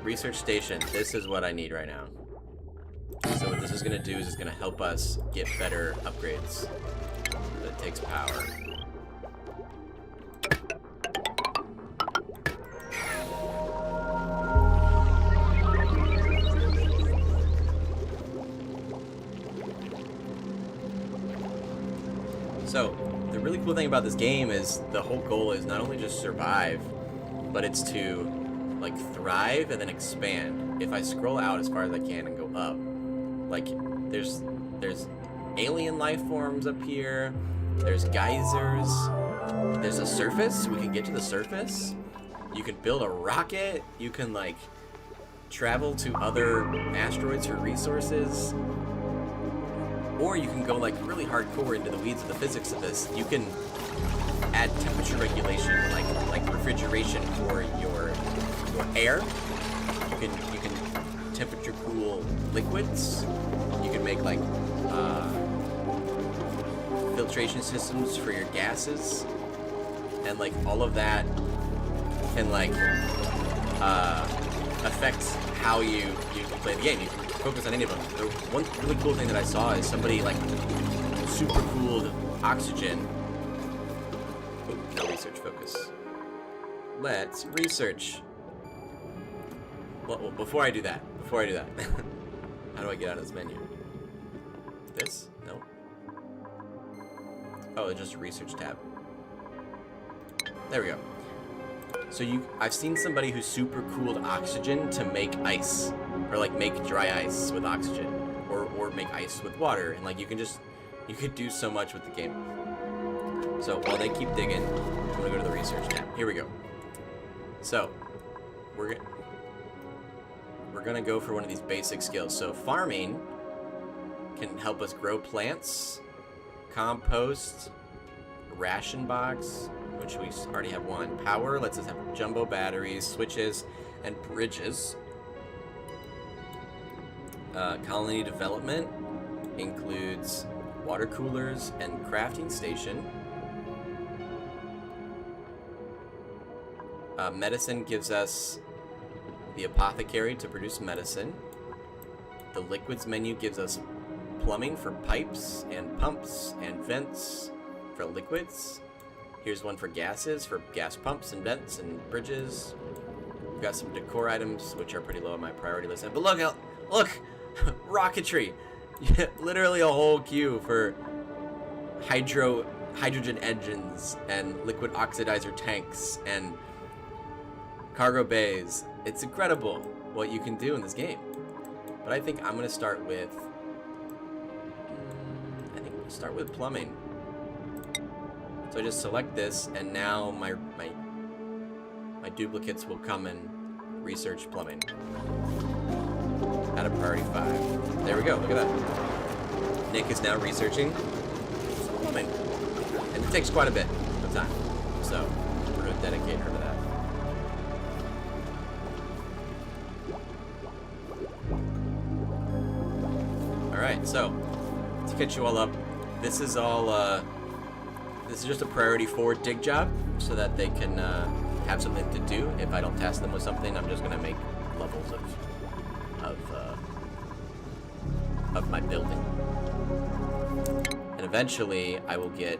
research station. This is what I need right now. So what this is going to do is it's going to help us get better upgrades. But it takes power. So, the really cool thing about this game is the whole goal is not only just survive, but it's to, like, thrive and then expand. If I scroll out as far as I can and go up, like, there's alien life forms up here, there's geysers, there's a surface, we can get to the surface, you can build a rocket, you can, like, travel to other asteroids for resources, or you can go like really hardcore into the weeds of the physics of this. You can add temperature regulation, like refrigeration for your air. You can temperature cool liquids. You can make like filtration systems for your gases, and like all of that can like affect how you play the game. You can focus on any of them. The one really cool thing that I saw is somebody like super cooled oxygen. Oh, no research focus. Let's research. Well, before I do that, how do I get out of this menu? This? No. Oh, it's just a research tab. There we go. So I've seen somebody who super cooled oxygen to make ice, or like make dry ice with oxygen, or make ice with water, and like you could do so much with the game. So while they keep digging, I'm gonna go to the research tab. Here we go. So we're gonna go for one of these basic skills. So farming can help us grow plants, compost, ration box, which we already have one. Power lets us have jumbo batteries, switches, and bridges. Colony development includes water coolers and crafting station. Medicine gives us the apothecary to produce medicine. The liquids menu gives us plumbing for pipes and pumps and vents for liquids. Here's one for gases, for gas pumps and vents and bridges. We've got some decor items, which are pretty low on my priority list. But look, rocketry. Literally a whole queue for hydrogen engines and liquid oxidizer tanks and cargo bays. It's incredible what you can do in this game. But I think I'm gonna start with plumbing. So I just select this, and now my duplicates will come and research plumbing. At a priority 5. There we go, look at that. Nick is now researching plumbing. And it takes quite a bit of time. So we're gonna dedicate her to that. Alright, so to catch you all up, this is all this is just a priority 4 dig job, so that they can have something to do. If I don't task them with something, I'm just gonna make levels of my building. And eventually, I will get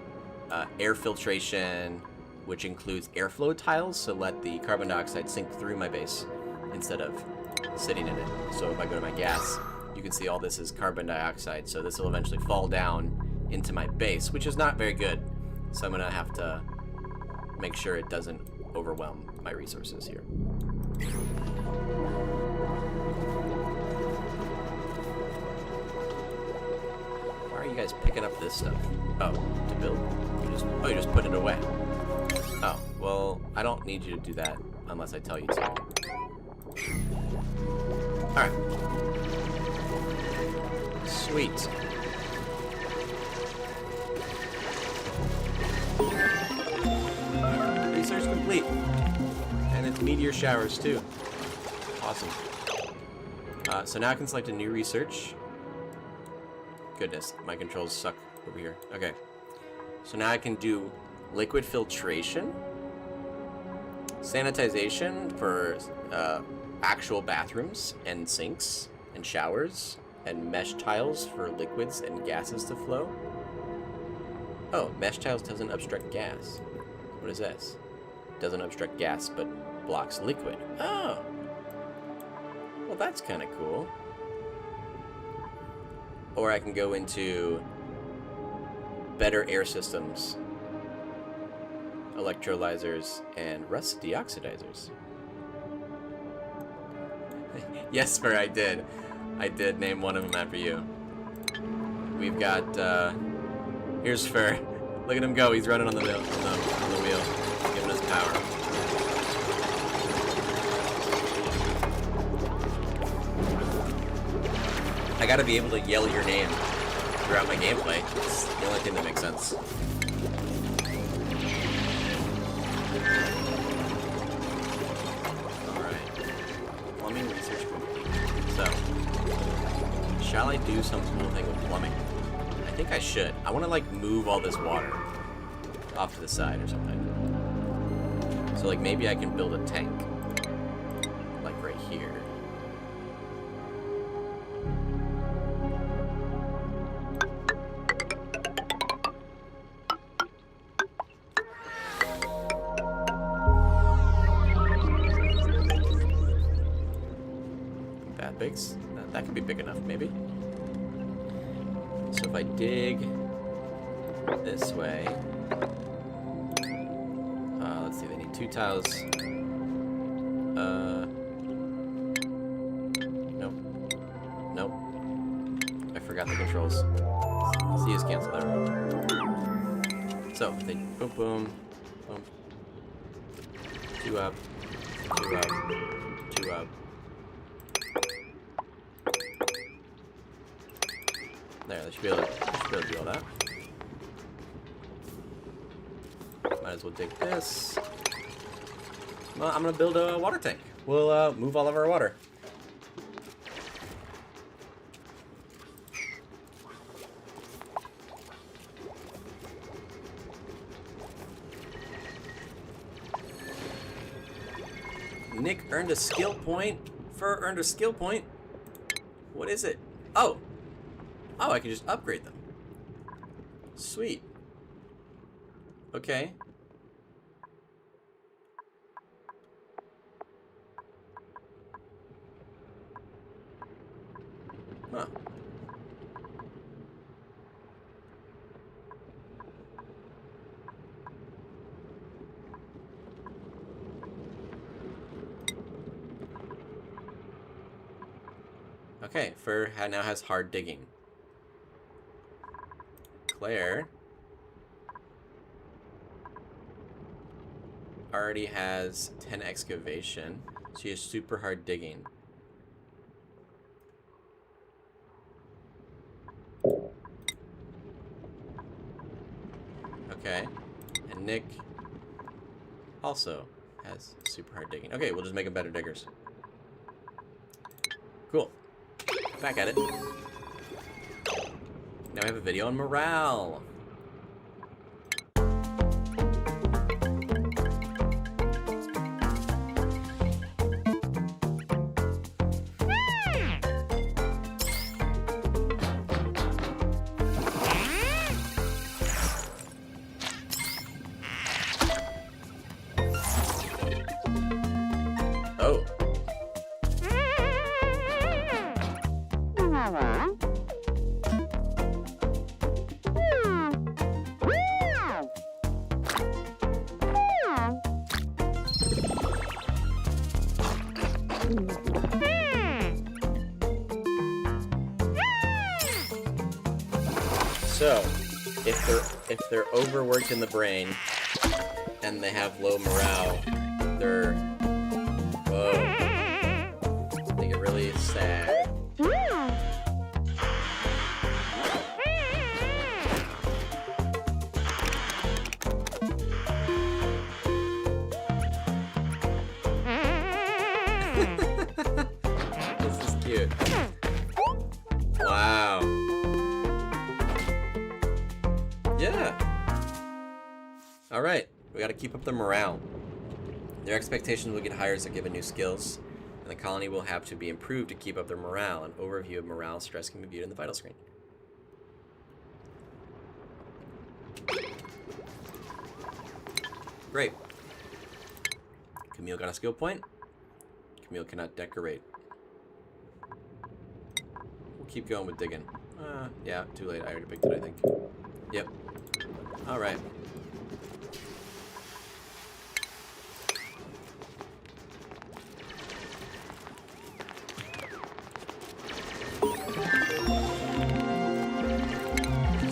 air filtration, which includes airflow tiles, so let the carbon dioxide sink through my base instead of sitting in it. So if I go to my gas, you can see all this is carbon dioxide, so this will eventually fall down into my base, which is not very good. So I'm gonna have to make sure it doesn't overwhelm my resources here. are you guys picking up this stuff? Oh, to build? You just put it away. Oh, well, I don't need you to do that unless I tell you to. Alright. Sweet. Research complete. And it's meteor showers too. Awesome. So now I can select a new research. Goodness, my controls suck over here. Okay. So now I can do liquid filtration, sanitization for actual bathrooms and sinks and showers, and mesh tiles for liquids and gases to flow. Oh, mesh tiles doesn't obstruct gas. What is this? Doesn't obstruct gas, but blocks liquid. Oh. Well, that's kind of cool. Or I can go into better air systems, electrolyzers, and rust deoxidizers. Yes, Spur, I did. I did name one of them after you. We've got, here's Spur. Look at him go. He's running on the wheel, giving us power. I gotta be able to yell your name throughout my gameplay. It's the only thing that makes sense. Alright. Plumbing research complete. So, shall I do some cool thing with plumbing? I think I should. I want to, like, move all this water off to the side or something. So, like, maybe I can build a tank. Like, right here. That could be big enough, maybe. So if I dig this way, let's see, they need 2 tiles. Nope. Nope. I forgot the controls. C is cancel there. So they boom, boom, boom. 2 up, 2 up, 2 up. There, they should be able to do all that. Might as well dig this. Well, I'm gonna build a water tank. We'll move all of our water. Nick earned a skill point. Fur earned a skill point. What is it? Oh! Oh, I can just upgrade them. Sweet. Okay. Huh. Okay, Fur now has hard digging. Claire already has 10 excavation. She has super hard digging. Okay. And Nick also has super hard digging. Okay, we'll just make them better diggers. Cool. Back at it. Now we have a video on morale. Oh. So, if they're overworked in the brain and they have low morale, they're they get really sad. This is cute. Wow. Yeah. All right. We got to keep up the morale. Their expectations will get higher as they're given new skills, and the colony will have to be improved to keep up their morale. An overview of morale stress can be viewed in the vital screen. Great. Camille got a skill point. Camille cannot decorate. We'll keep going with digging. Yeah, too late. I already picked it, I think. Yep. Alright. So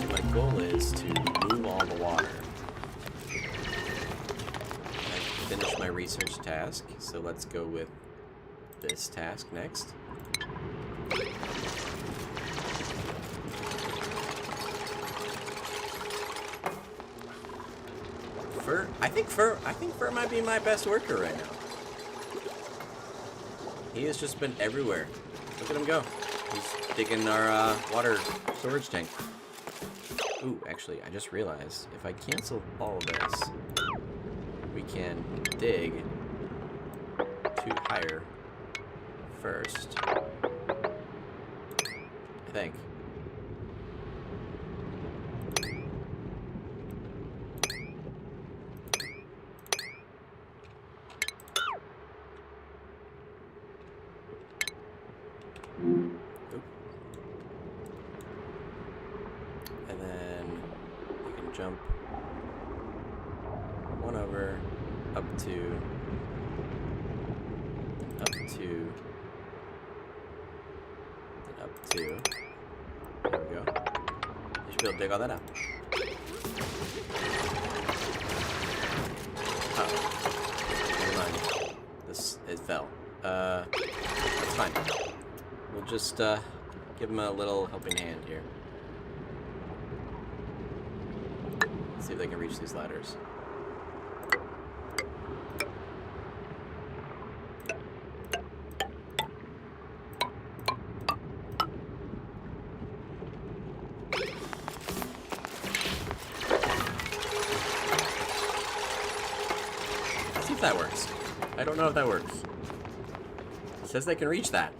my goal is to move all the water. I finished my research task, so let's go with this task next. I think Fur might be my best worker right now. He has just been everywhere. Look at him go. He's digging our water storage tank. Ooh, actually, I just realized if I cancel all of this, we can dig to higher first. I think. And then you can jump one over, up to, then up to. There we go. You should be able to dig all that out. Oh, never mind. It fell. That's fine. We'll just give him a little helping hand here. Let's see if they can reach these ladders. Let's see if that works. I don't know if that works. It says they can reach that.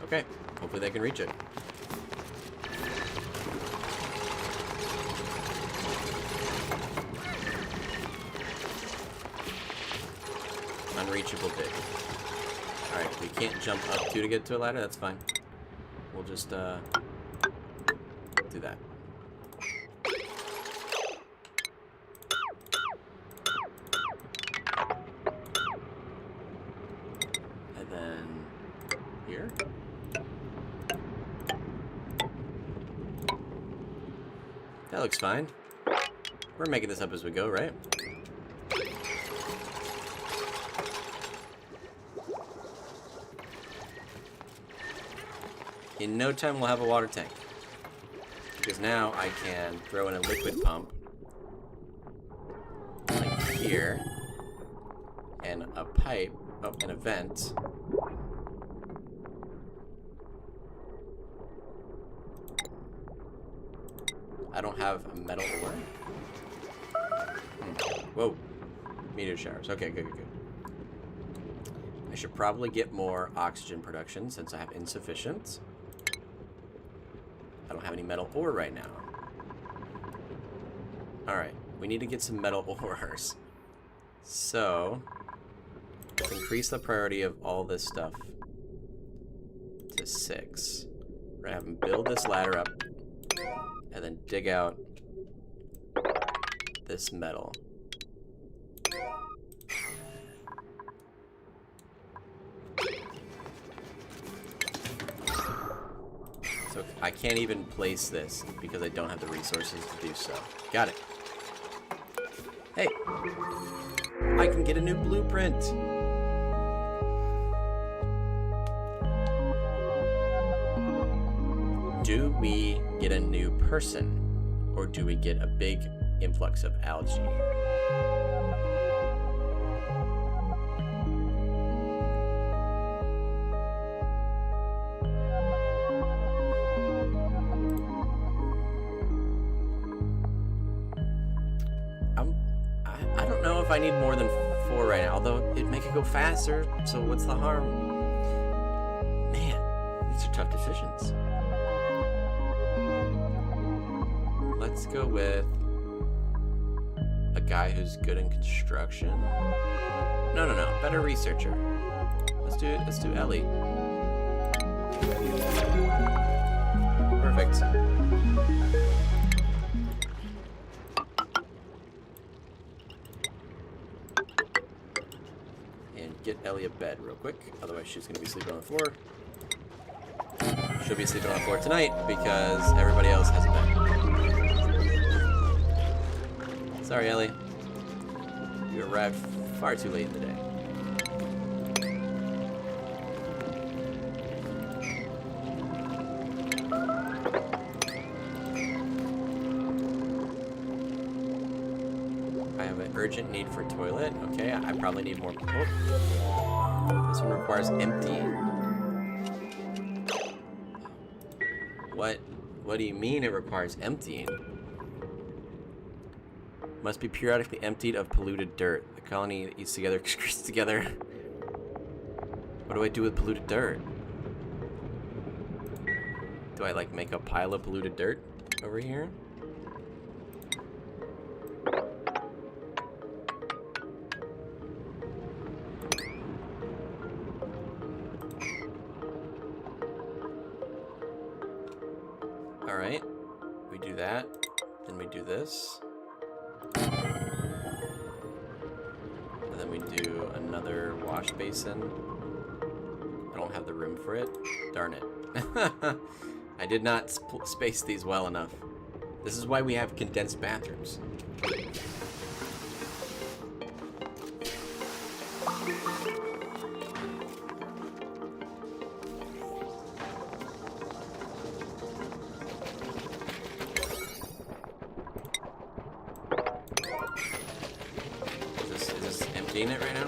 Okay, hopefully they can reach it. Unreachable dig. Alright, we can't jump up to get to a ladder, that's fine. We'll just, do that. And then here. That looks fine. We're making this up as we go, right? In no time, we'll have a water tank. Because now I can throw in a liquid pump. Like here. And a pipe. Oh, and a vent. I don't have a metal ore. Whoa. Meteor showers. Okay, good. I should probably get more oxygen production since I have insufficient. I don't have any metal ore right now. Alright, we need to get some metal ores. So, let's increase the priority of all this stuff to 6. We're gonna have them build this ladder up and then dig out this metal. can't even place this because I don't have the resources to do so. Got it. Hey, I can get a new blueprint. Do we get a new person, or do we get a big influx of algae? I don't know if I need more than 4 right now, although it'd make it go faster, so what's the harm? Man, these are tough decisions. Let's go with a guy who's good in construction. No, better researcher. Let's do Ellie. Perfect. And get Ellie a bed real quick, otherwise she's gonna be sleeping on the floor. She'll be sleeping on the floor tonight because everybody else has a bed. Sorry, Ellie. You arrived far too late in the day. I have an urgent need for toilet. Okay, I probably need more. Oh. This one requires emptying. What do you mean it requires emptying? Must be periodically emptied of polluted dirt. The colony that eats together excretes together. What do I do with polluted dirt? Do I like make a pile of polluted dirt over here? Alright, we do that, then we do this. And then we do another wash basin. I don't have the room for it. Darn it. I did not space these well enough. This is why we have condensed bathrooms. Is this emptying it right now?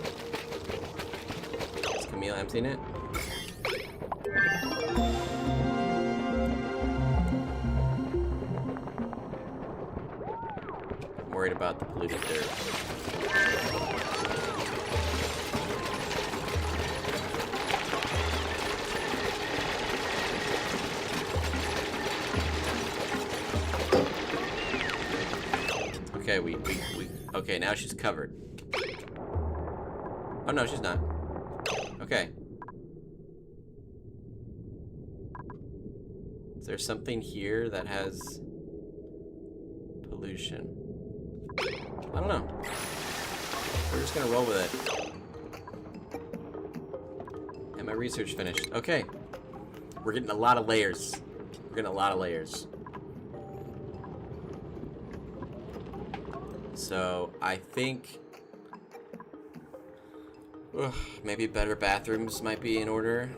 Is Camille emptying it? I'm worried about the polluted dirt. Okay, okay, now she's covered. Oh no, she's not. Okay. Is there something here that has pollution? I don't know. We're just gonna roll with it. And my research finished. Okay. We're getting a lot of layers. We're getting a lot of layers. So, I think maybe better bathrooms might be in order.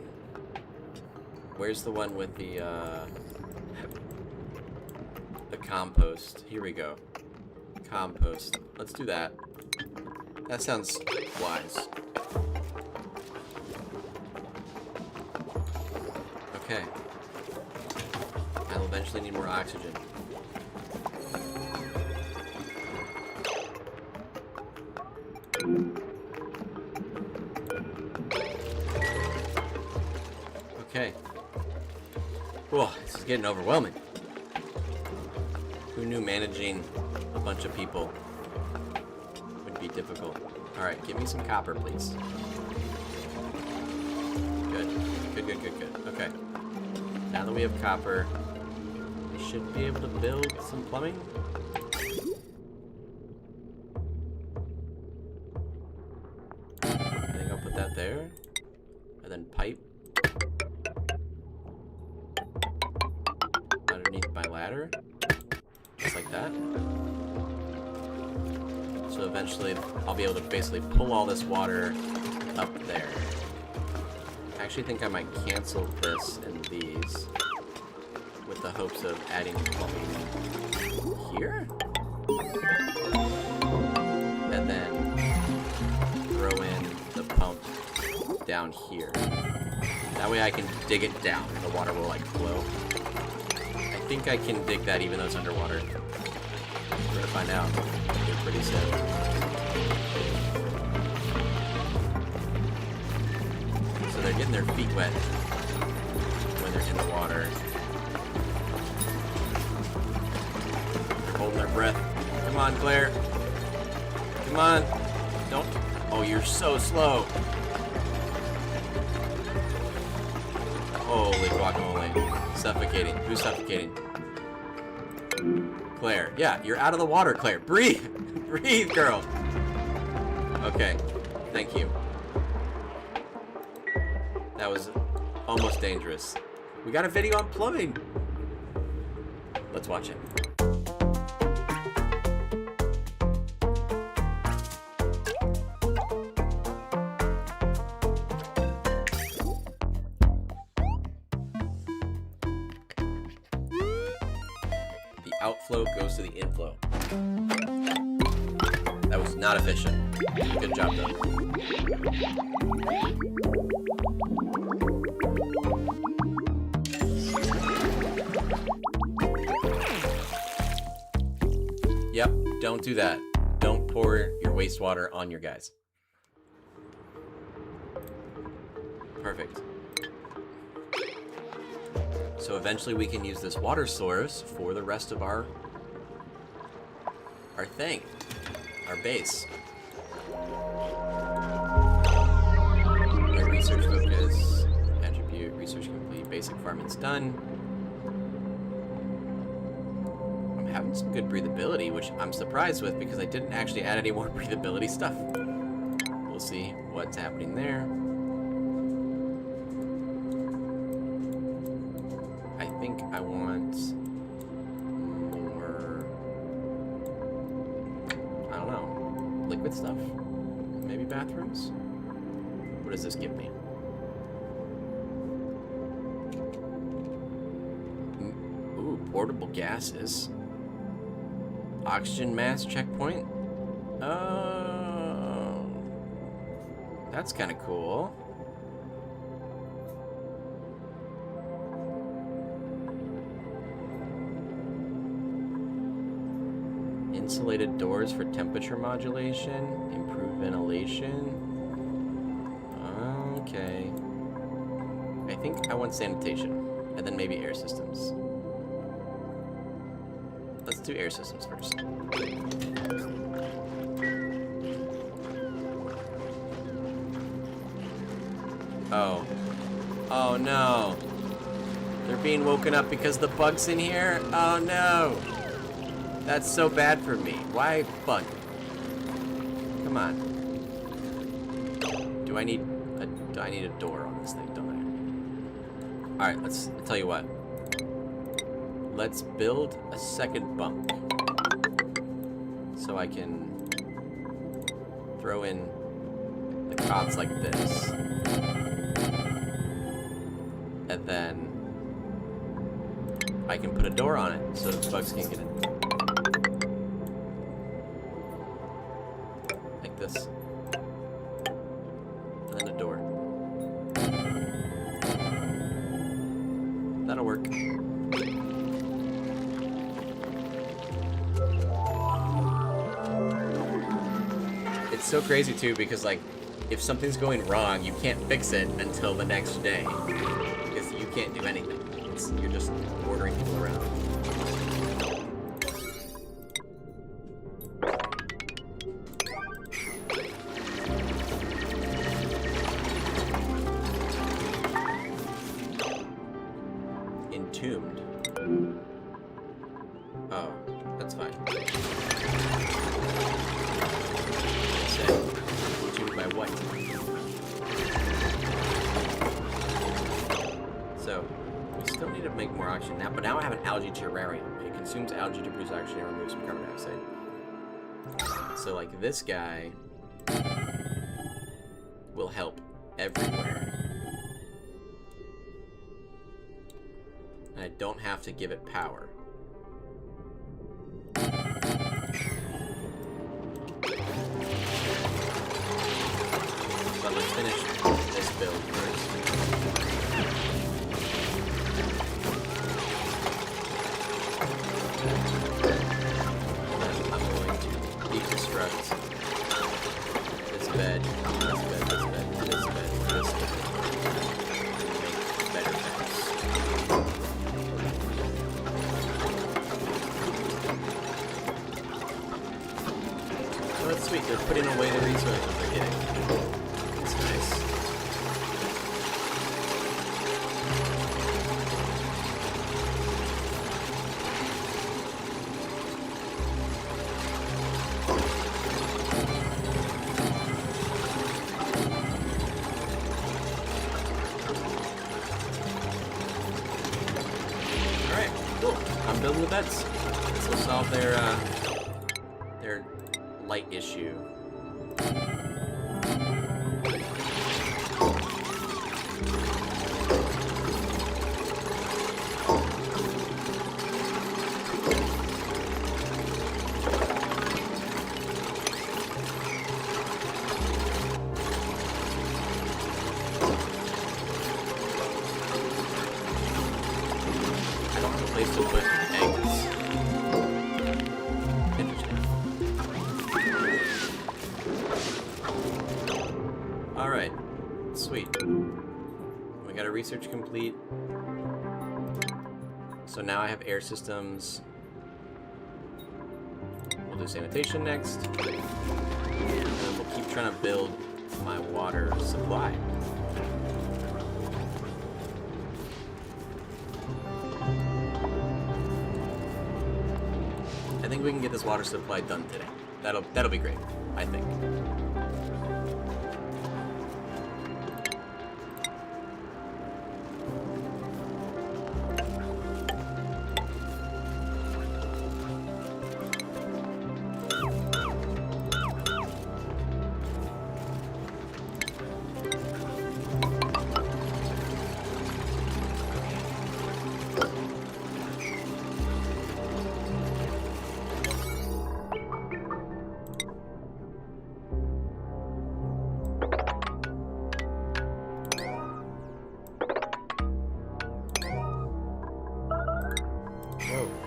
Where's the one with the compost? Here we go. Compost. Let's do that. That sounds wise. Okay. I'll eventually need more oxygen. Okay. Whoa, this is getting overwhelming. Who knew managing a bunch of people would be difficult? Alright, give me some copper, please. Good. Good. Okay. Now that we have copper, we should be able to build some plumbing. I think I'll put that there. And then pipe. underneath my ladder. Just like that. So eventually I'll be able to basically pull all this water up there. I actually think I might cancel this and these with the hopes of adding plumbing here. And then throw in the pump down here. That way I can dig it down and the water will like flow. I think I can dig that even though it's underwater. We're gonna find out pretty soon. So they're getting their feet wet when they're in the water. They're holding their breath. Come on, Claire. Come on. Don't. Oh, you're so slow. Holy guacamole. Suffocating. Who's suffocating? Claire. Yeah, you're out of the water, Claire. Breathe. Breathe, girl. Okay. Thank you. That was almost dangerous. We got a video on plumbing. Let's watch it. Outflow goes to the inflow. That was not efficient. Good job, though. Yep, don't do that. Don't pour your wastewater on your guys. Perfect. So eventually we can use this water source for the rest of our thing, our base. Research focus, attribute, research complete, basic farming's done. I'm having some good breathability, which I'm surprised with because I didn't actually add any more breathability stuff. We'll see what's happening there. I think I want more, I don't know, liquid stuff? Maybe bathrooms? What does this give me? Ooh, portable gases. Oxygen mass checkpoint? Oh, that's kind of cool. Insulated doors for temperature modulation, improved ventilation. Okay. I think I want sanitation, and then maybe air systems. Let's do air systems first. Oh. Oh no. They're being woken up because the bug's in here? Oh no. That's so bad for me. Why bug? Come on. Do I need a door on this thing, don't I? Alright, I'll tell you what. Let's build a second bunk. So I can throw in the cots like this. And then I can put a door on it so the bugs can't get in. Like this. And then a door. That'll work. It's so crazy too because like if something's going wrong, you can't fix it until the next day. Because you can't do anything. You're just ordering people around. Entombed. Oh, that's fine. Entombed by what? So, we still need to make more oxygen now, but now I have an algae terrarium. It consumes algae to produce oxygen and removes some carbon dioxide. So like this guy will help everywhere. And I don't have to give it power. But let's finish this build first. I'm going to deconstruct this bed, this bed, this bed, this bed, this bed. Make better beds. Oh, that's sweet. They're putting away the resources they're getting. That's nice. Alright, cool. I'm building the beds. This will solve their light issue. I don't have a place to put eggs. Interesting. Alright. Sweet. We got a research complete. So now I have air systems. We'll do sanitation next. And then we'll keep trying to build my water supply. I think we can get this water supply done today. That'll be great, I think.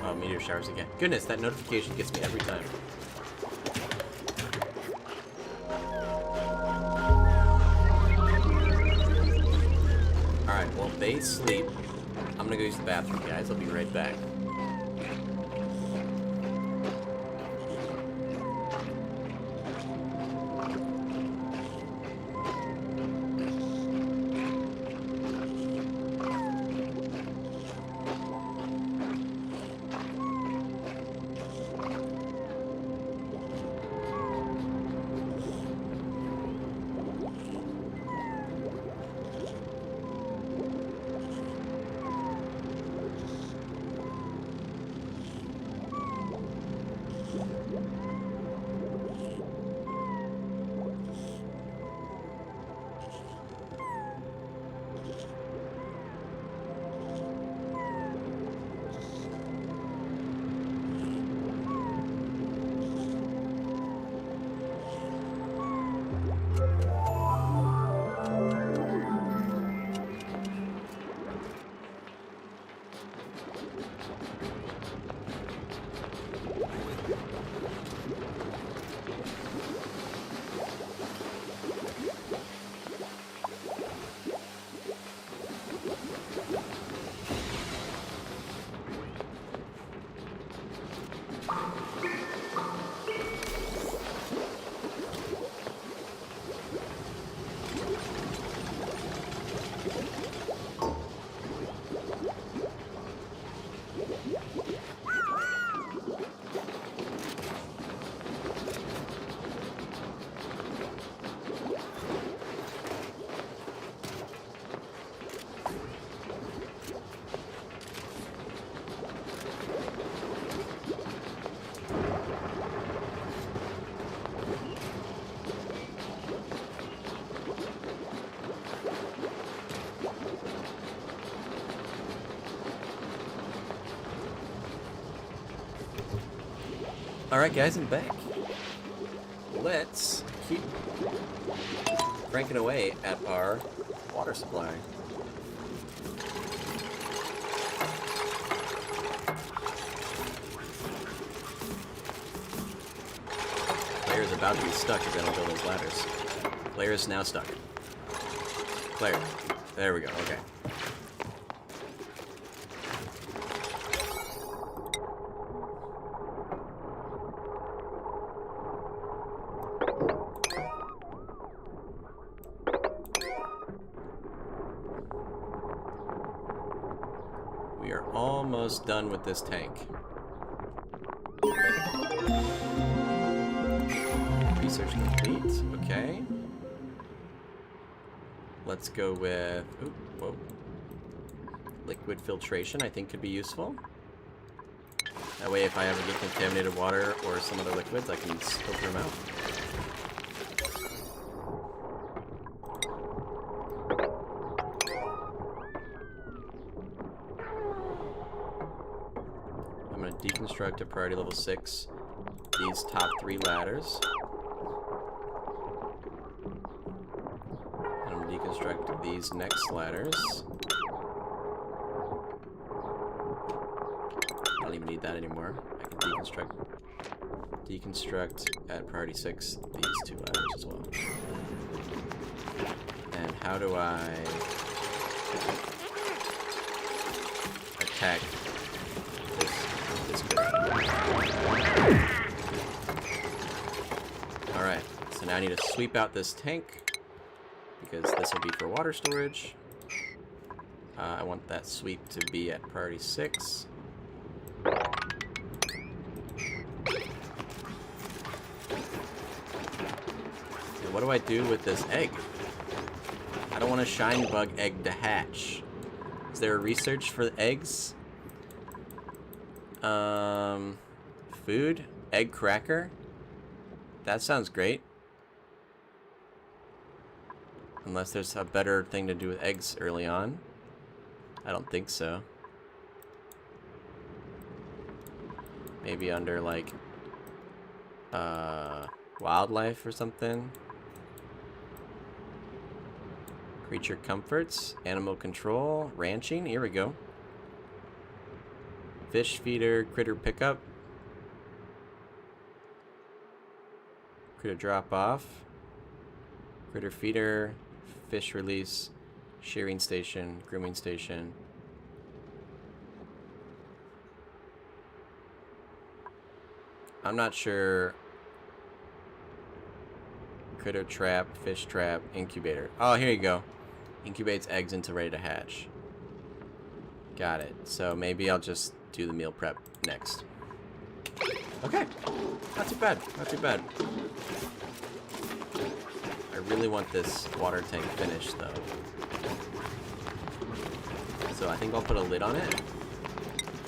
Oh, meteor showers again. Goodness, that notification gets me every time. Alright, well, they sleep. I'm gonna go use the bathroom, guys. I'll be right back. Alright guys, I'm back. Let's keep cranking away at our water supply. Player's about to be stuck if they don't build those ladders. Player is now stuck. Player. There we go, okay. We are almost done with this tank. Research complete. Okay. Let's go with... Ooh, whoa. Liquid filtration, I think, could be useful. That way, if I ever get contaminated water or some other liquids, I can filter them out. I'm going to deconstruct to priority level 6 these top 3 ladders. And I'm going to deconstruct these next ladders. I don't even need that anymore. I can deconstruct at priority 6 these 2 ladders as well. And how do I attack this grid? Alright, so now I need to sweep out this tank because this will be for water storage. I want that sweep to be at priority 6. What do I do with this egg? I don't want a shine bug egg to hatch. Is there a research for the eggs? Food? Egg cracker? That sounds great. Unless there's a better thing to do with eggs early on. I don't think so. Maybe under like wildlife or something. Creature comforts, animal control, ranching, here we go. Fish feeder, critter pickup. Critter drop off. Critter feeder, fish release, shearing station, grooming station. I'm not sure. Critter trap, fish trap, incubator. Oh, here you go. Incubates eggs into ready to hatch. Got it. So maybe I'll just do the meal prep next. Okay. Not too bad. Not too bad. I really want this water tank finished, though. So I think I'll put a lid on it.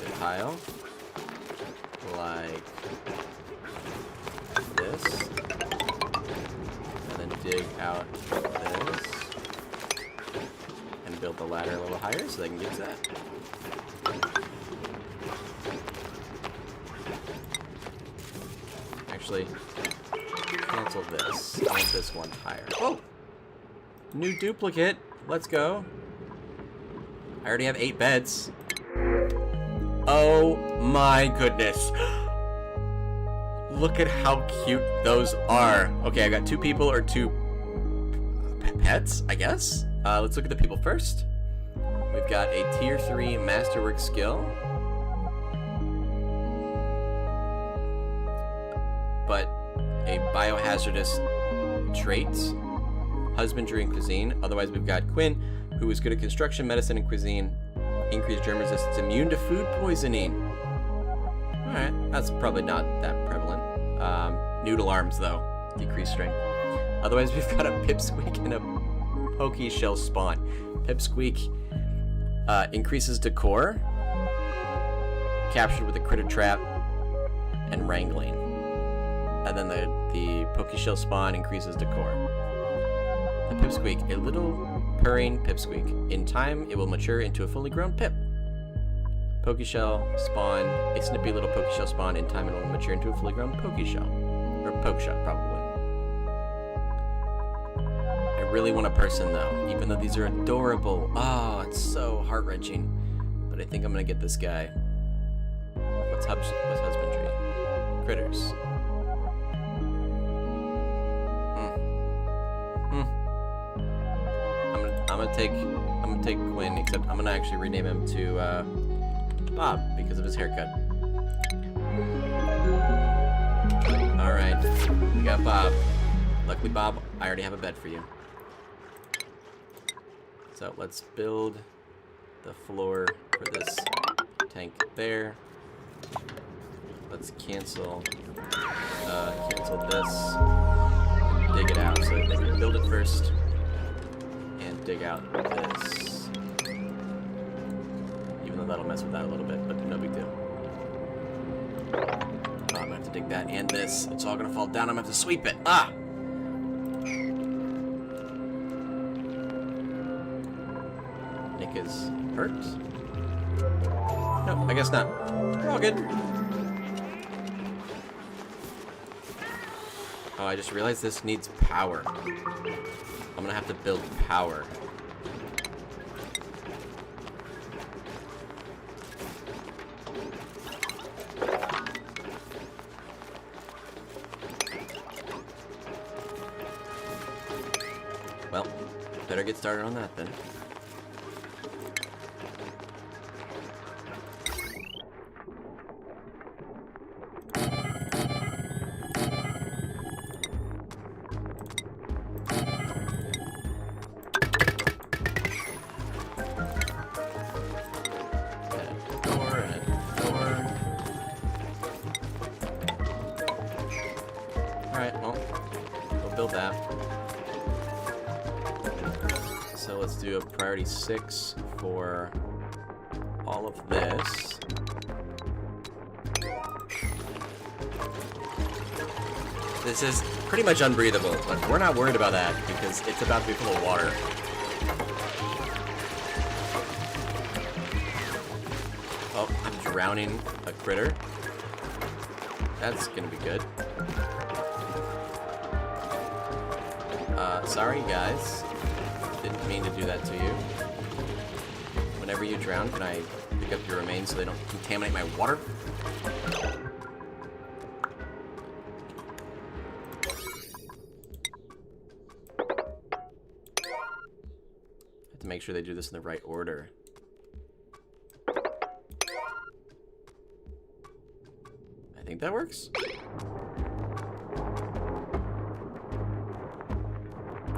A tile. Like this. And then dig out this. And build the ladder a little higher so they can use that. Actually, cancel this. I want this one higher. Oh! New duplicate. Let's go. I already have 8 beds. Oh my goodness. Look at how cute those are. Okay, I got 2 people or 2 pets, I guess. Let's look at the people first. We've got a tier 3 masterwork skill. But a biohazardous trait. Husbandry and cuisine. Otherwise, we've got Quinn, who is good at construction, medicine, and cuisine. Increased germ resistance, immune to food poisoning. Alright, that's probably not that prevalent. Noodle arms, though. Decreased strength. Otherwise, we've got a pipsqueak and a pokey shell spawn. Pipsqueak increases decor. Captured with a critter trap. And wrangling. And then the pokey shell spawn increases decor. The pipsqueak, a little purring pipsqueak. In time, it will mature into a fully grown pip. Pokeshell spawn. A snippy little Pokeshell spawn. In time, it will mature into a fully grown Pokeshell. Or Pokeshell, probably. I really want a person, though. Even though these are adorable. Oh, it's so heart-wrenching. But I think I'm gonna get this guy. What's husbandry? Critters. I'm gonna take Quinn, except I'm gonna actually rename him to Bob because of his haircut. Alright, we got Bob. Luckily, Bob, I already have a bed for you. So let's build the floor for this tank there. Let's cancel this. Dig it out so they can build it first. And dig out this. Even though that'll mess with that a little bit, but no big deal. Oh, I'm gonna have to dig that and this. It's all gonna fall down. I'm gonna have to sweep it. Ah! Nick is hurt? No, I guess not. We're all good. Oh, I just realized this needs power. I'm gonna have to build power. Well, better get started on that then. Alright, well, we'll build that. So let's do a priority 6 for all of this. This is pretty much unbreathable, but we're not worried about that because it's about to be full of water. Oh, I'm drowning a critter. That's gonna be good. Sorry guys, didn't mean to do that to you. Whenever you drown, can I pick up your remains so they don't contaminate my water? Have to make sure they do this in the right order. I think that works.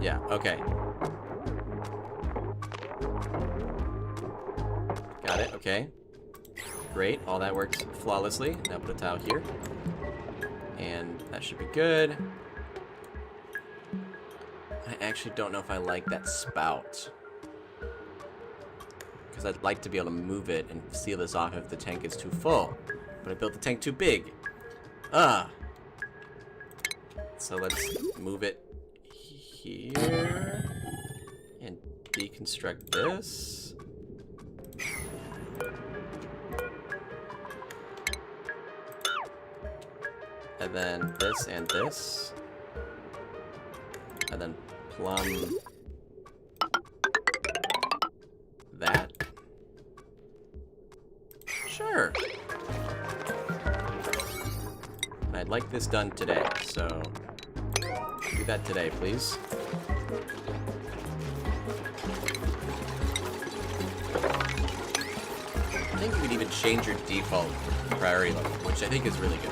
Yeah, okay. Got it, okay. Great, all that works flawlessly. Now put a tile here. And that should be good. I actually don't know if I like that spout. Because I'd like to be able to move it and seal this off if the tank is too full. But I built the tank too big. So let's move it here and deconstruct this. And then this and this. And then plumb that. Sure. And I'd like this done today, so do that today, please. I think you could even change your default priority level, which I think is really good.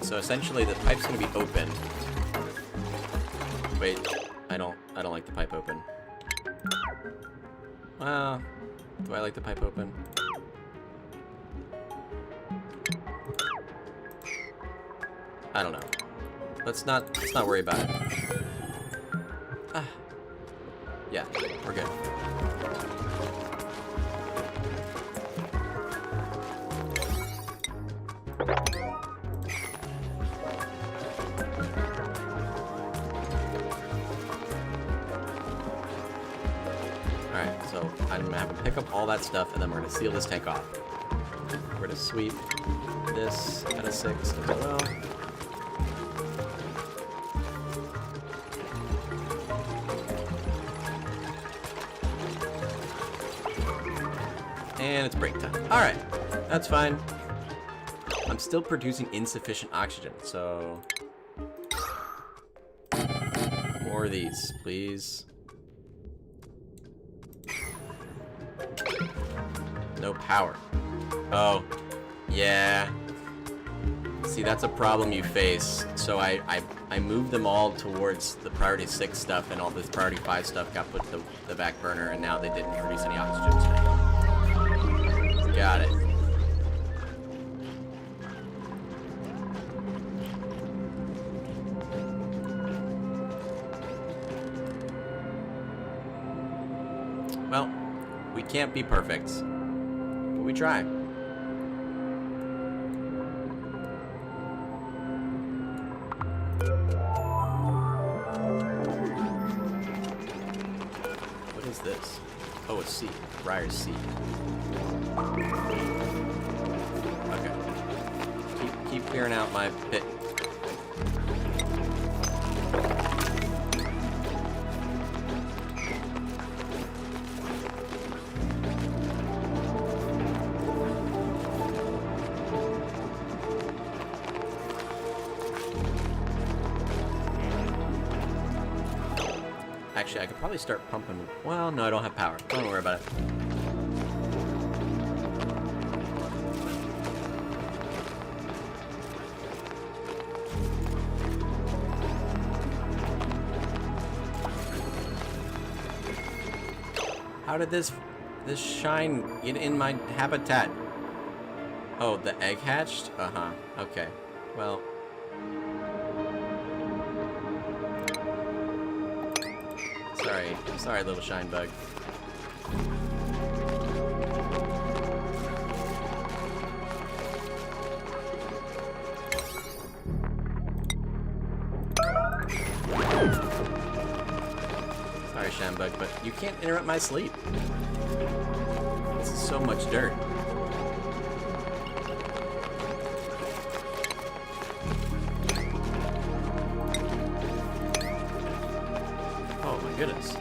So essentially, the pipe's gonna be open. Wait, I don't like the pipe open. Do I like the pipe open? I don't know. Let's not worry about it. Yeah, we're good. Alright, so I'm gonna have a pick up all that stuff, and then we're gonna seal this tank off. We're gonna sweep this out of 6 as well. And it's break time. Alright, that's fine. I'm still producing insufficient oxygen, so... more of these, please. No power. Oh, yeah. See, that's a problem you face. So I moved them all towards the priority 6 stuff, and all this priority 5 stuff got put to the back burner, and now they didn't produce any oxygen today. Got it. Well, we can't be perfect, but we try. What is this? Oh, it's seed. Briar seed. Okay. Keep clearing out my pit. Actually, I could probably start pumping. Well, no, I don't have power. Don't worry about it. How did this shine get in my habitat? Oh, the egg hatched? Uh-huh. Okay. Well. Sorry, little shine bug. Sorry, shine bug, but you can't interrupt my sleep. This is so much dirt. Oh my goodness.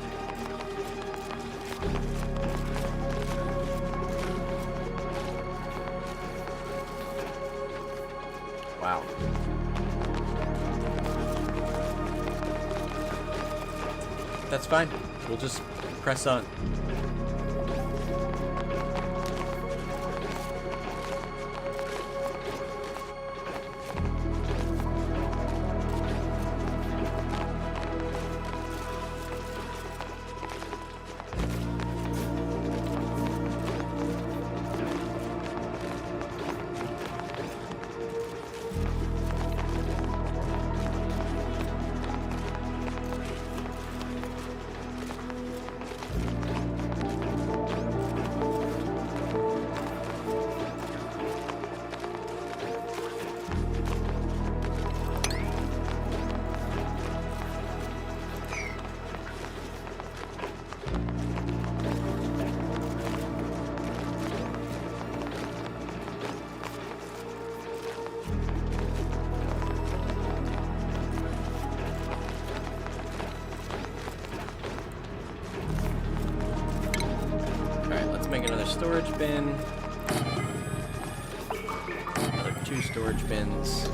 Wow. That's fine. We'll just press on. Make another storage bin. Another 2 storage bins.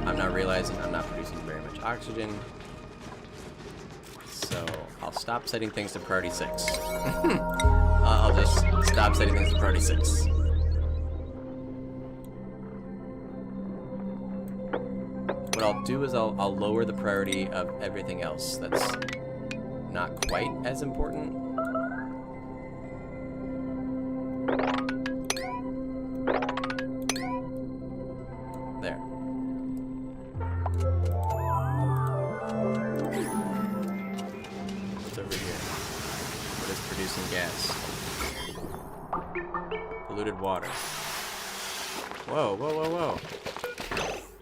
I'm not realizing I'm not producing very much oxygen. So I'll stop setting things to priority 6. I'll just stop setting things to priority 6. What I'll do is I'll lower the priority of everything else that's not quite as important. There. What's over here? What is producing gas? Polluted water. Whoa, whoa, whoa, whoa.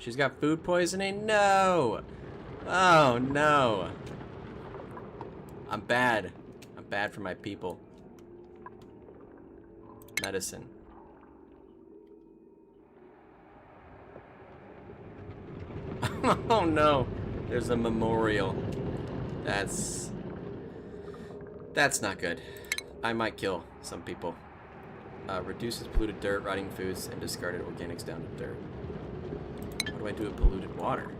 She's got food poisoning? No! Oh, no. I'm bad. I'm bad for my people. Medicine. Oh, no. There's a memorial. That's not good. I might kill some people. Reduces polluted dirt, rotting foods, and discarded organics down to dirt. What do I do with polluted water?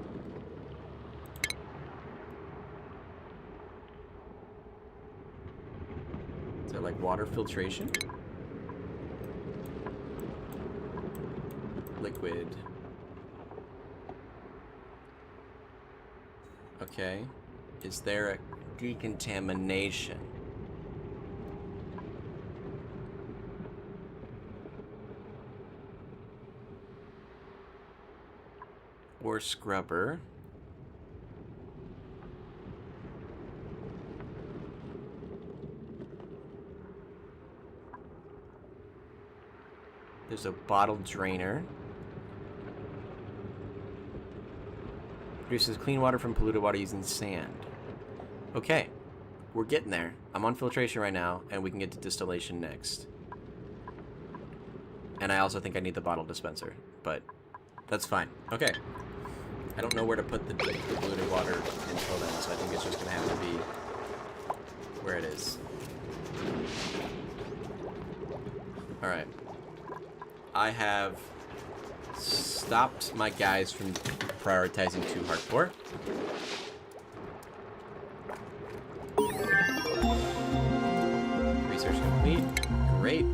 Is there like water filtration? Liquid. Okay. Is there a decontamination? Or scrubber. There's a bottle drainer. Produces clean water from polluted water using sand. Okay, we're getting there. I'm on filtration right now, and we can get to distillation next. And I also think I need the bottle dispenser, but that's fine. Okay. I don't know where to put the polluted water until then, so I think it's just going to have to be where it is. Alright. I have stopped my guys from prioritizing too hardcore. Research complete. Great.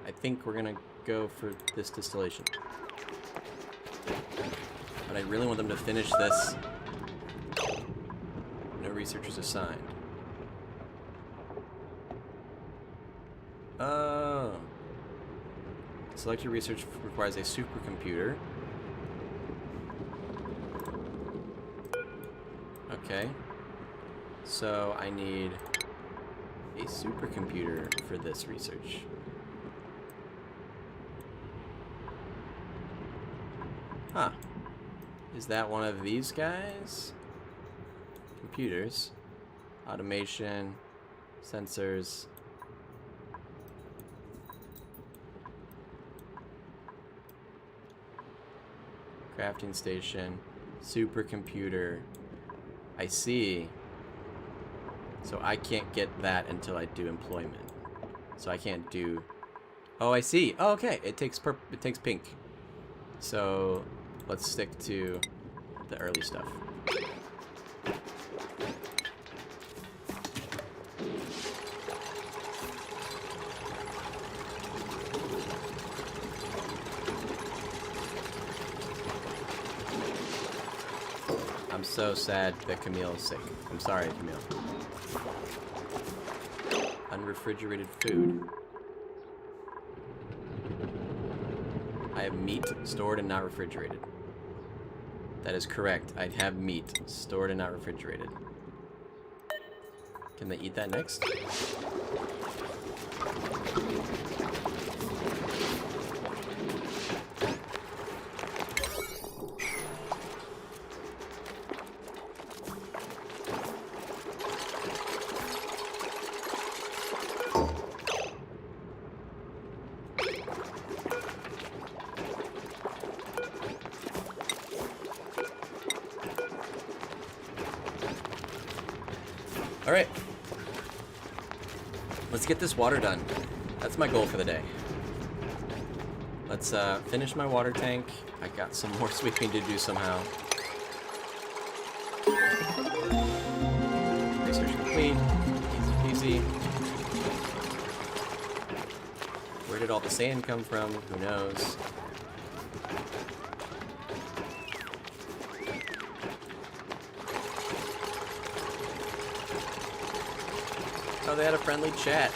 I think we're gonna go for this distillation. But I really want them to finish this. No researchers assigned. Oh. Select your research requires a supercomputer. Okay. So I need a supercomputer for this research. Huh. Is that one of these guys? Computers. Automation. Sensors. Crafting station. Supercomputer. I see. So I can't get that until I do employment. So I can't do... Oh, I see. Oh, okay. It takes pink. So let's stick to the early stuff. I'm so sad that Camille is sick. I'm sorry, Camille. Unrefrigerated food. I have meat stored and not refrigerated. That is correct. I have meat stored and not refrigerated. Can they eat that next? Alright. Let's get this water done. That's my goal for the day. Let's finish my water tank. I got some more sweeping to do somehow. Research complete. Easy peasy. Where did all the sand come from? Who knows? Oh, they had a friendly chat.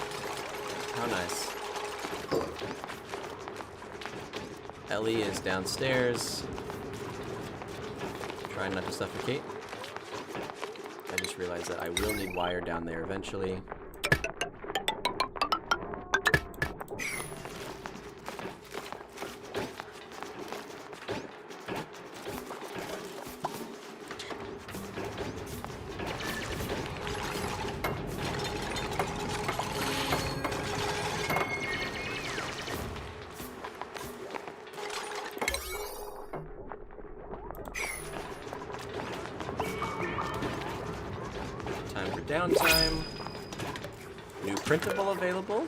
How nice. Ellie is downstairs Trying not to suffocate. I just realized that I will need wire down there eventually. Downtime. New printable available.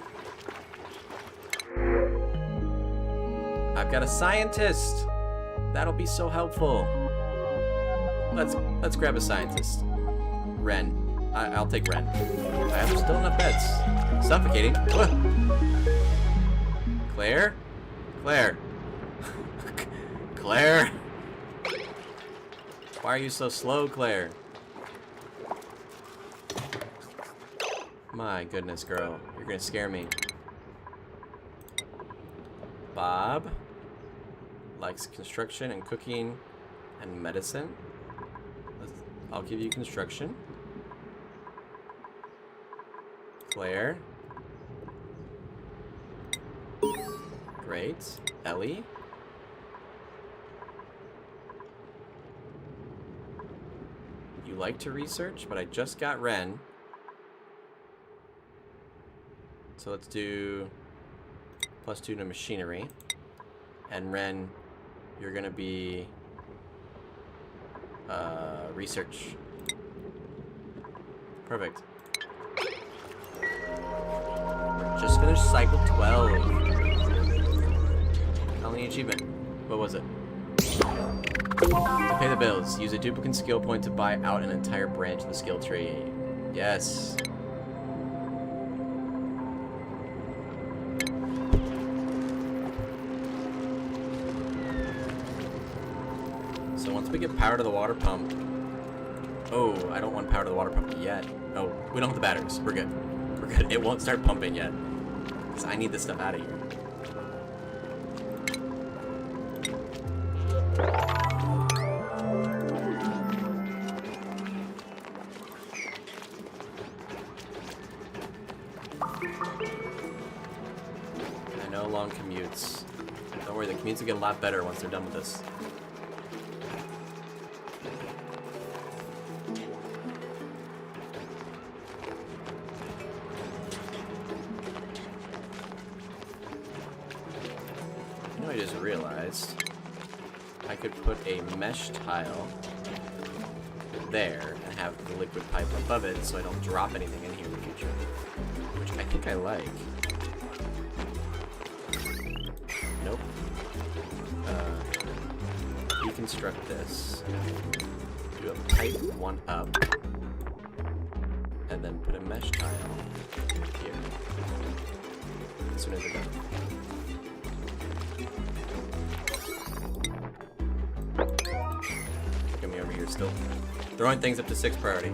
I've got a scientist. That'll be so helpful. Let's grab a scientist. Ren. I'll take Ren. I have still enough beds. Suffocating. Claire? Claire. Claire. Why are you so slow, Claire? My goodness, girl. You're gonna scare me. Bob likes construction and cooking and medicine. I'll give you construction. Claire. Great. Ellie. You like to research, but I just got Ren. So let's do +2 to machinery. And Ren, you're gonna be research. Perfect. We're just finished cycle 12. How many achievement? What was it? To pay the bills, use a duplicate skill point to buy out an entire branch of the skill tree. Yes. So once we get power to the water pump... Oh, I don't want power to the water pump yet. Oh, we don't have the batteries. We're good. We're good. It won't start pumping yet. Because I need this stuff out of here. I know long commutes. Don't worry, the commutes will get a lot better once they're done with this. I just realized I could put a mesh tile there and have the liquid pipe above it so I don't drop anything in here in the future. Which I think I like. Nope. Deconstruct this. Do a pipe one up. And then put a mesh tile here. As soon as we're done. Get me over here still. Throwing things up to 6 priority.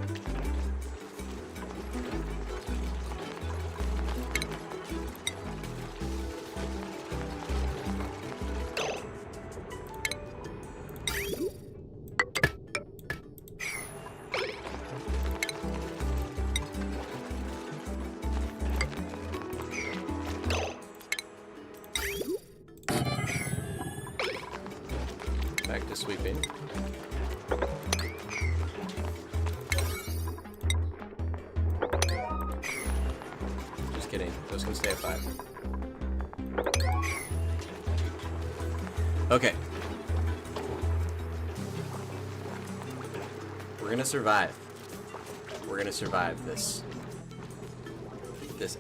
Back to sweeping. Just kidding. Those can stay at 5. Okay. We're gonna survive. We're gonna survive this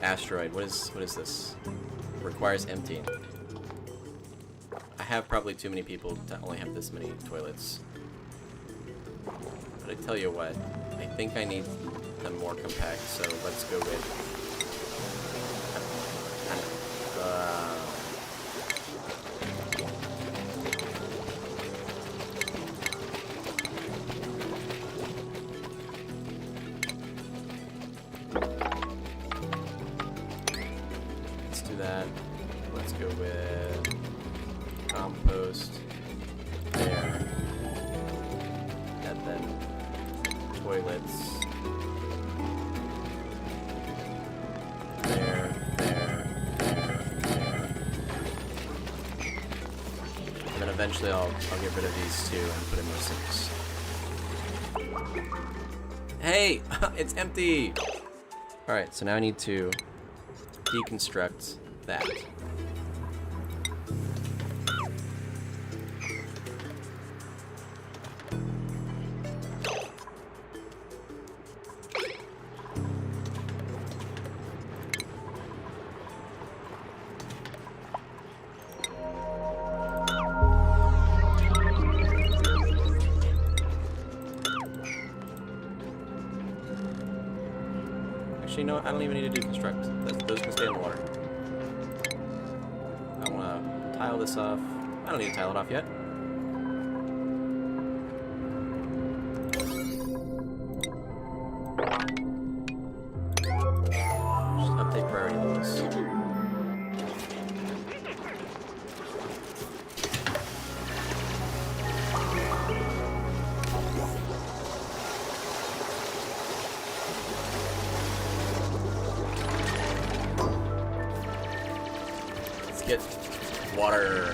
asteroid. What is this? Requires emptying. I have probably too many people to only have this many toilets. But I tell you what, I think I need them more compact, so let's go with let's do that. Let's go with compost there. eventually I'll get rid of these two and put in more sinks. Hey! It's empty! Alright, so now I need to deconstruct that. Actually, no, I don't even need to deconstruct. Those can stay in the water. I want to tile this off. I don't need to tile it off yet. Just update priority levels. Get water.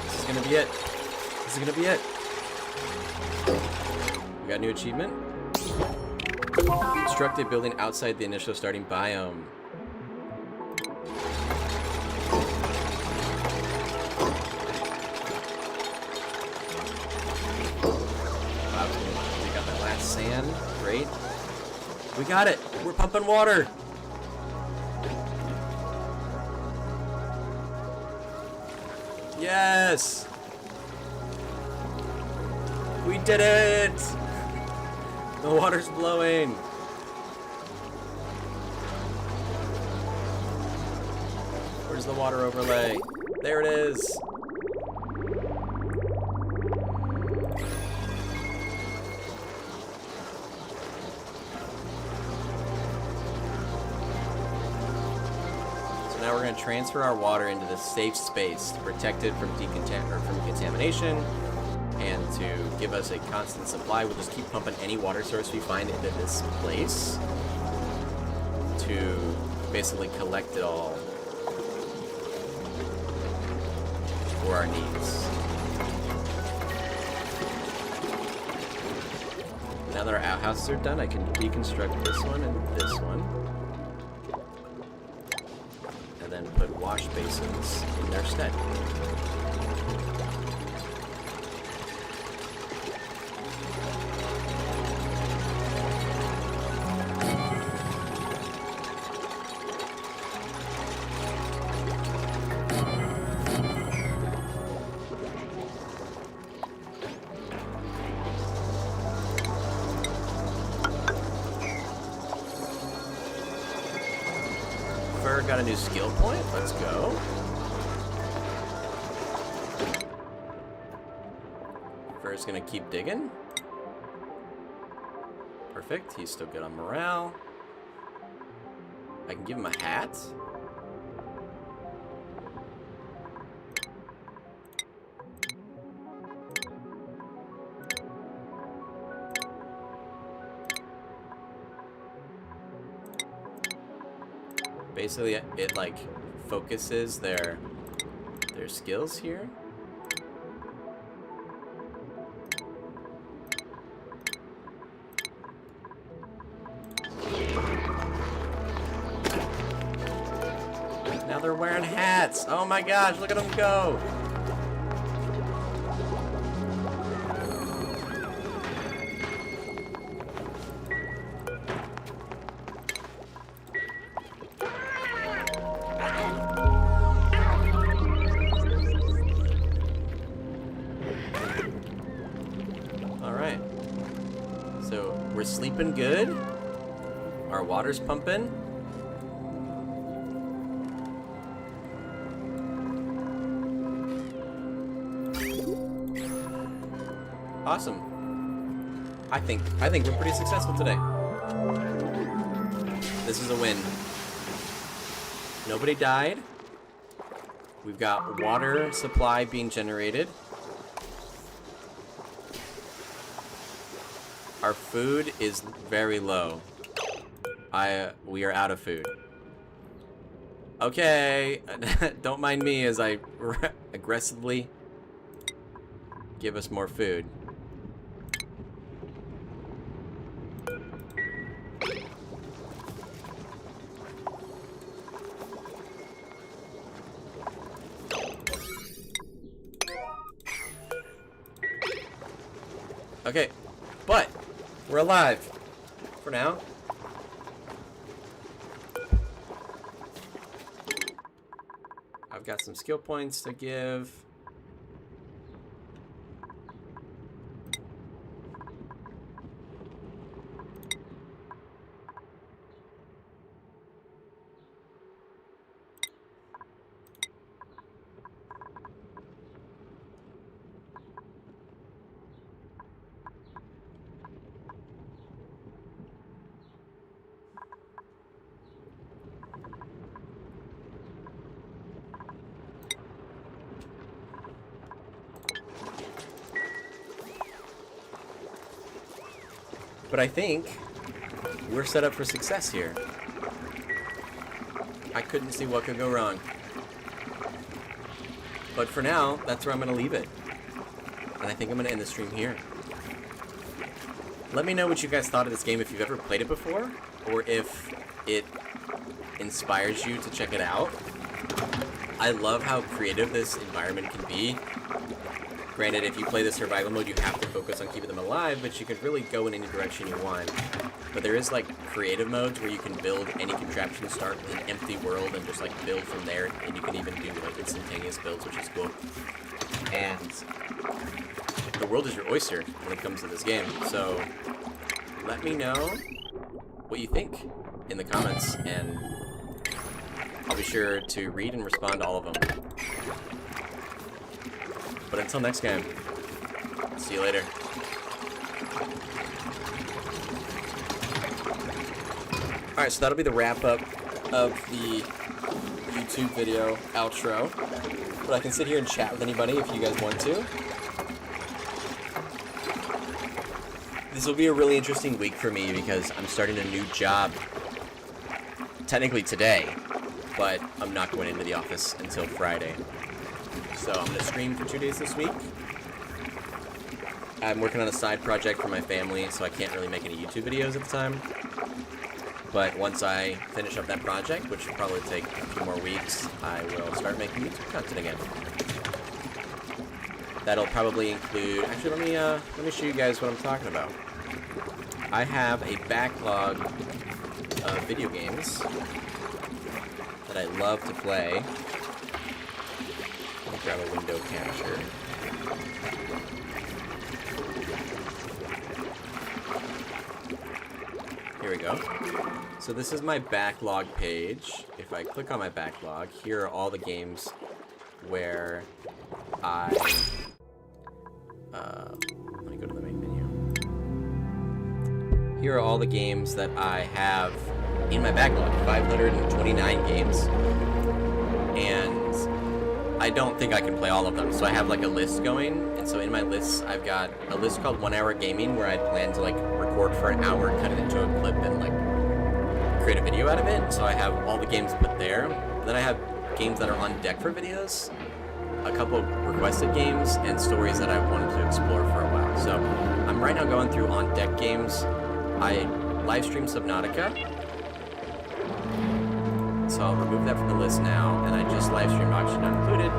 This is gonna be it. This is gonna be it. Got a new achievement. Construct a building outside the initial starting biome. Wow, we got that last sand. Great. We got it. We're pumping water. Yes. We did it. The water's blowing. Where's the water overlay? There it is. So now we're going to transfer our water into the safe space to protect it from contamination. And to give us a constant supply, we'll just keep pumping any water source we find into this place to basically collect it all for our needs. Now that our outhouses are done, I can deconstruct this one and this one. And then put wash basins in their stead. Got a new skill point. Let's go. Fur's gonna keep digging. Perfect. He's still good on morale. I can give him a hat. Basically, it like focuses their skills here. Now they're wearing hats. Oh my gosh, look at them go. We're sleeping good. Our water's pumping. Awesome. I think we're pretty successful today. This is a win. Nobody died. We've got water supply being generated. Our food is very low. We are out of food. Okay, don't mind me as I aggressively give us more food. Okay, but we're alive for now. I've got some skill points to give. But I think we're set up for success here. I couldn't see what could go wrong. But for now, that's where I'm going to leave it. And I think I'm going to end the stream here. Let me know what you guys thought of this game if you've ever played it before, or if it inspires you to check it out. I love how creative this environment can be. Granted, if you play the survival mode, you have to focus on keeping them alive, but you can really go in any direction you want. But there is, like, creative modes where you can build any contraption, start with an empty world, and just, like, build from there. And you can even do, like, instantaneous builds, which is cool. And the world is your oyster when it comes to this game. So let me know what you think in the comments, and I'll be sure to read and respond to all of them. But until next game, see you later. Alright, so that'll be the wrap-up of the YouTube video outro. But I can sit here and chat with anybody if you guys want to. This will be a really interesting week for me because I'm starting a new job technically today, but I'm not going into the office until Friday. So I'm going to stream for 2 days this week. I'm working on a side project for my family, so I can't really make any YouTube videos at the time. But once I finish up that project, which will probably take a few more weeks, I will start making YouTube content again. That'll probably include... Actually, let me show you guys what I'm talking about. I have a backlog of video games that I love to play. Grab a window capture. Here we go. So this is my backlog page. If I click on my backlog, here are all the games where I... let me go to the main menu. Here are all the games that I have in my backlog. 529 games. And I don't think I can play all of them, so I have like a list going, and so in my lists I've got a list called 1 Hour Gaming where I plan to like record for an hour, cut it into a clip, and like create a video out of it. So I have all the games put there. Then I have games that are on deck for videos, a couple requested games, and stories that I wanted to explore for a while. So I'm right now going through on deck games. I live stream Subnautica. So I'll remove that from the list now, and I just live stream Oxygen Not Included.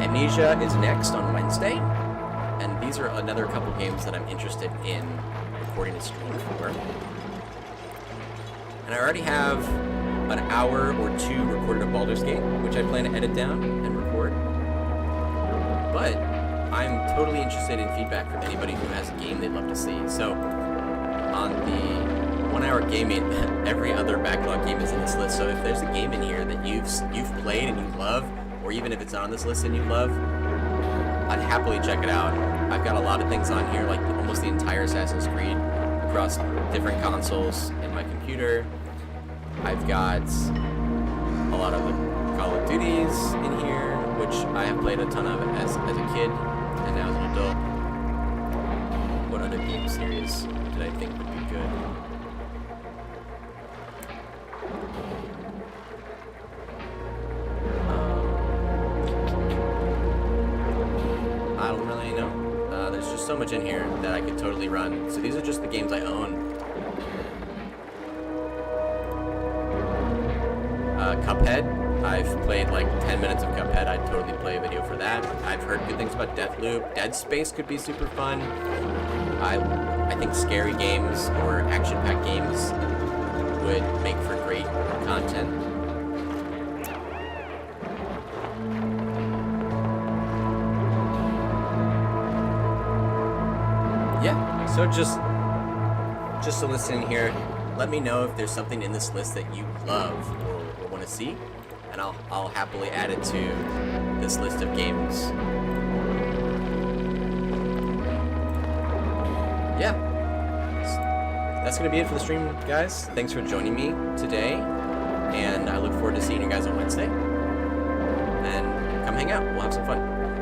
Amnesia is next on Wednesday, and these are another couple games that I'm interested in recording a stream for. And I already have an hour or two recorded of Baldur's Gate, which I plan to edit down and record. But I'm totally interested in feedback from anybody who has a game they'd love to see. So on the 1 Hour Gaming, every other backlog game is in this list, so if there's a game in here that you've played and you love, or even if it's not on this list and you love, I'd happily check it out. I've got a lot of things on here, like almost the entire Assassin's Creed across different consoles in my computer. I've got a lot of the Call of Duties in here, which I have played a ton of as a kid and now as an adult. What other game series did I think would be good? I don't really know. There's just so much in here that I could totally run. So these are just the games I own. Cuphead. I've played like 10 minutes of Cuphead. I'd totally play a video for that. I've heard good things about Deathloop. Dead Space could be super fun. I think scary games or action-packed games would make for great content. Yeah, so just to listen here, let me know if there's something in this list that you love or want to see, and I'll happily add it to this list of games. Yeah, that's gonna be it for the stream, guys. Thanks for joining me today, and I look forward to seeing you guys on Wednesday. And come hang out. We'll have some fun.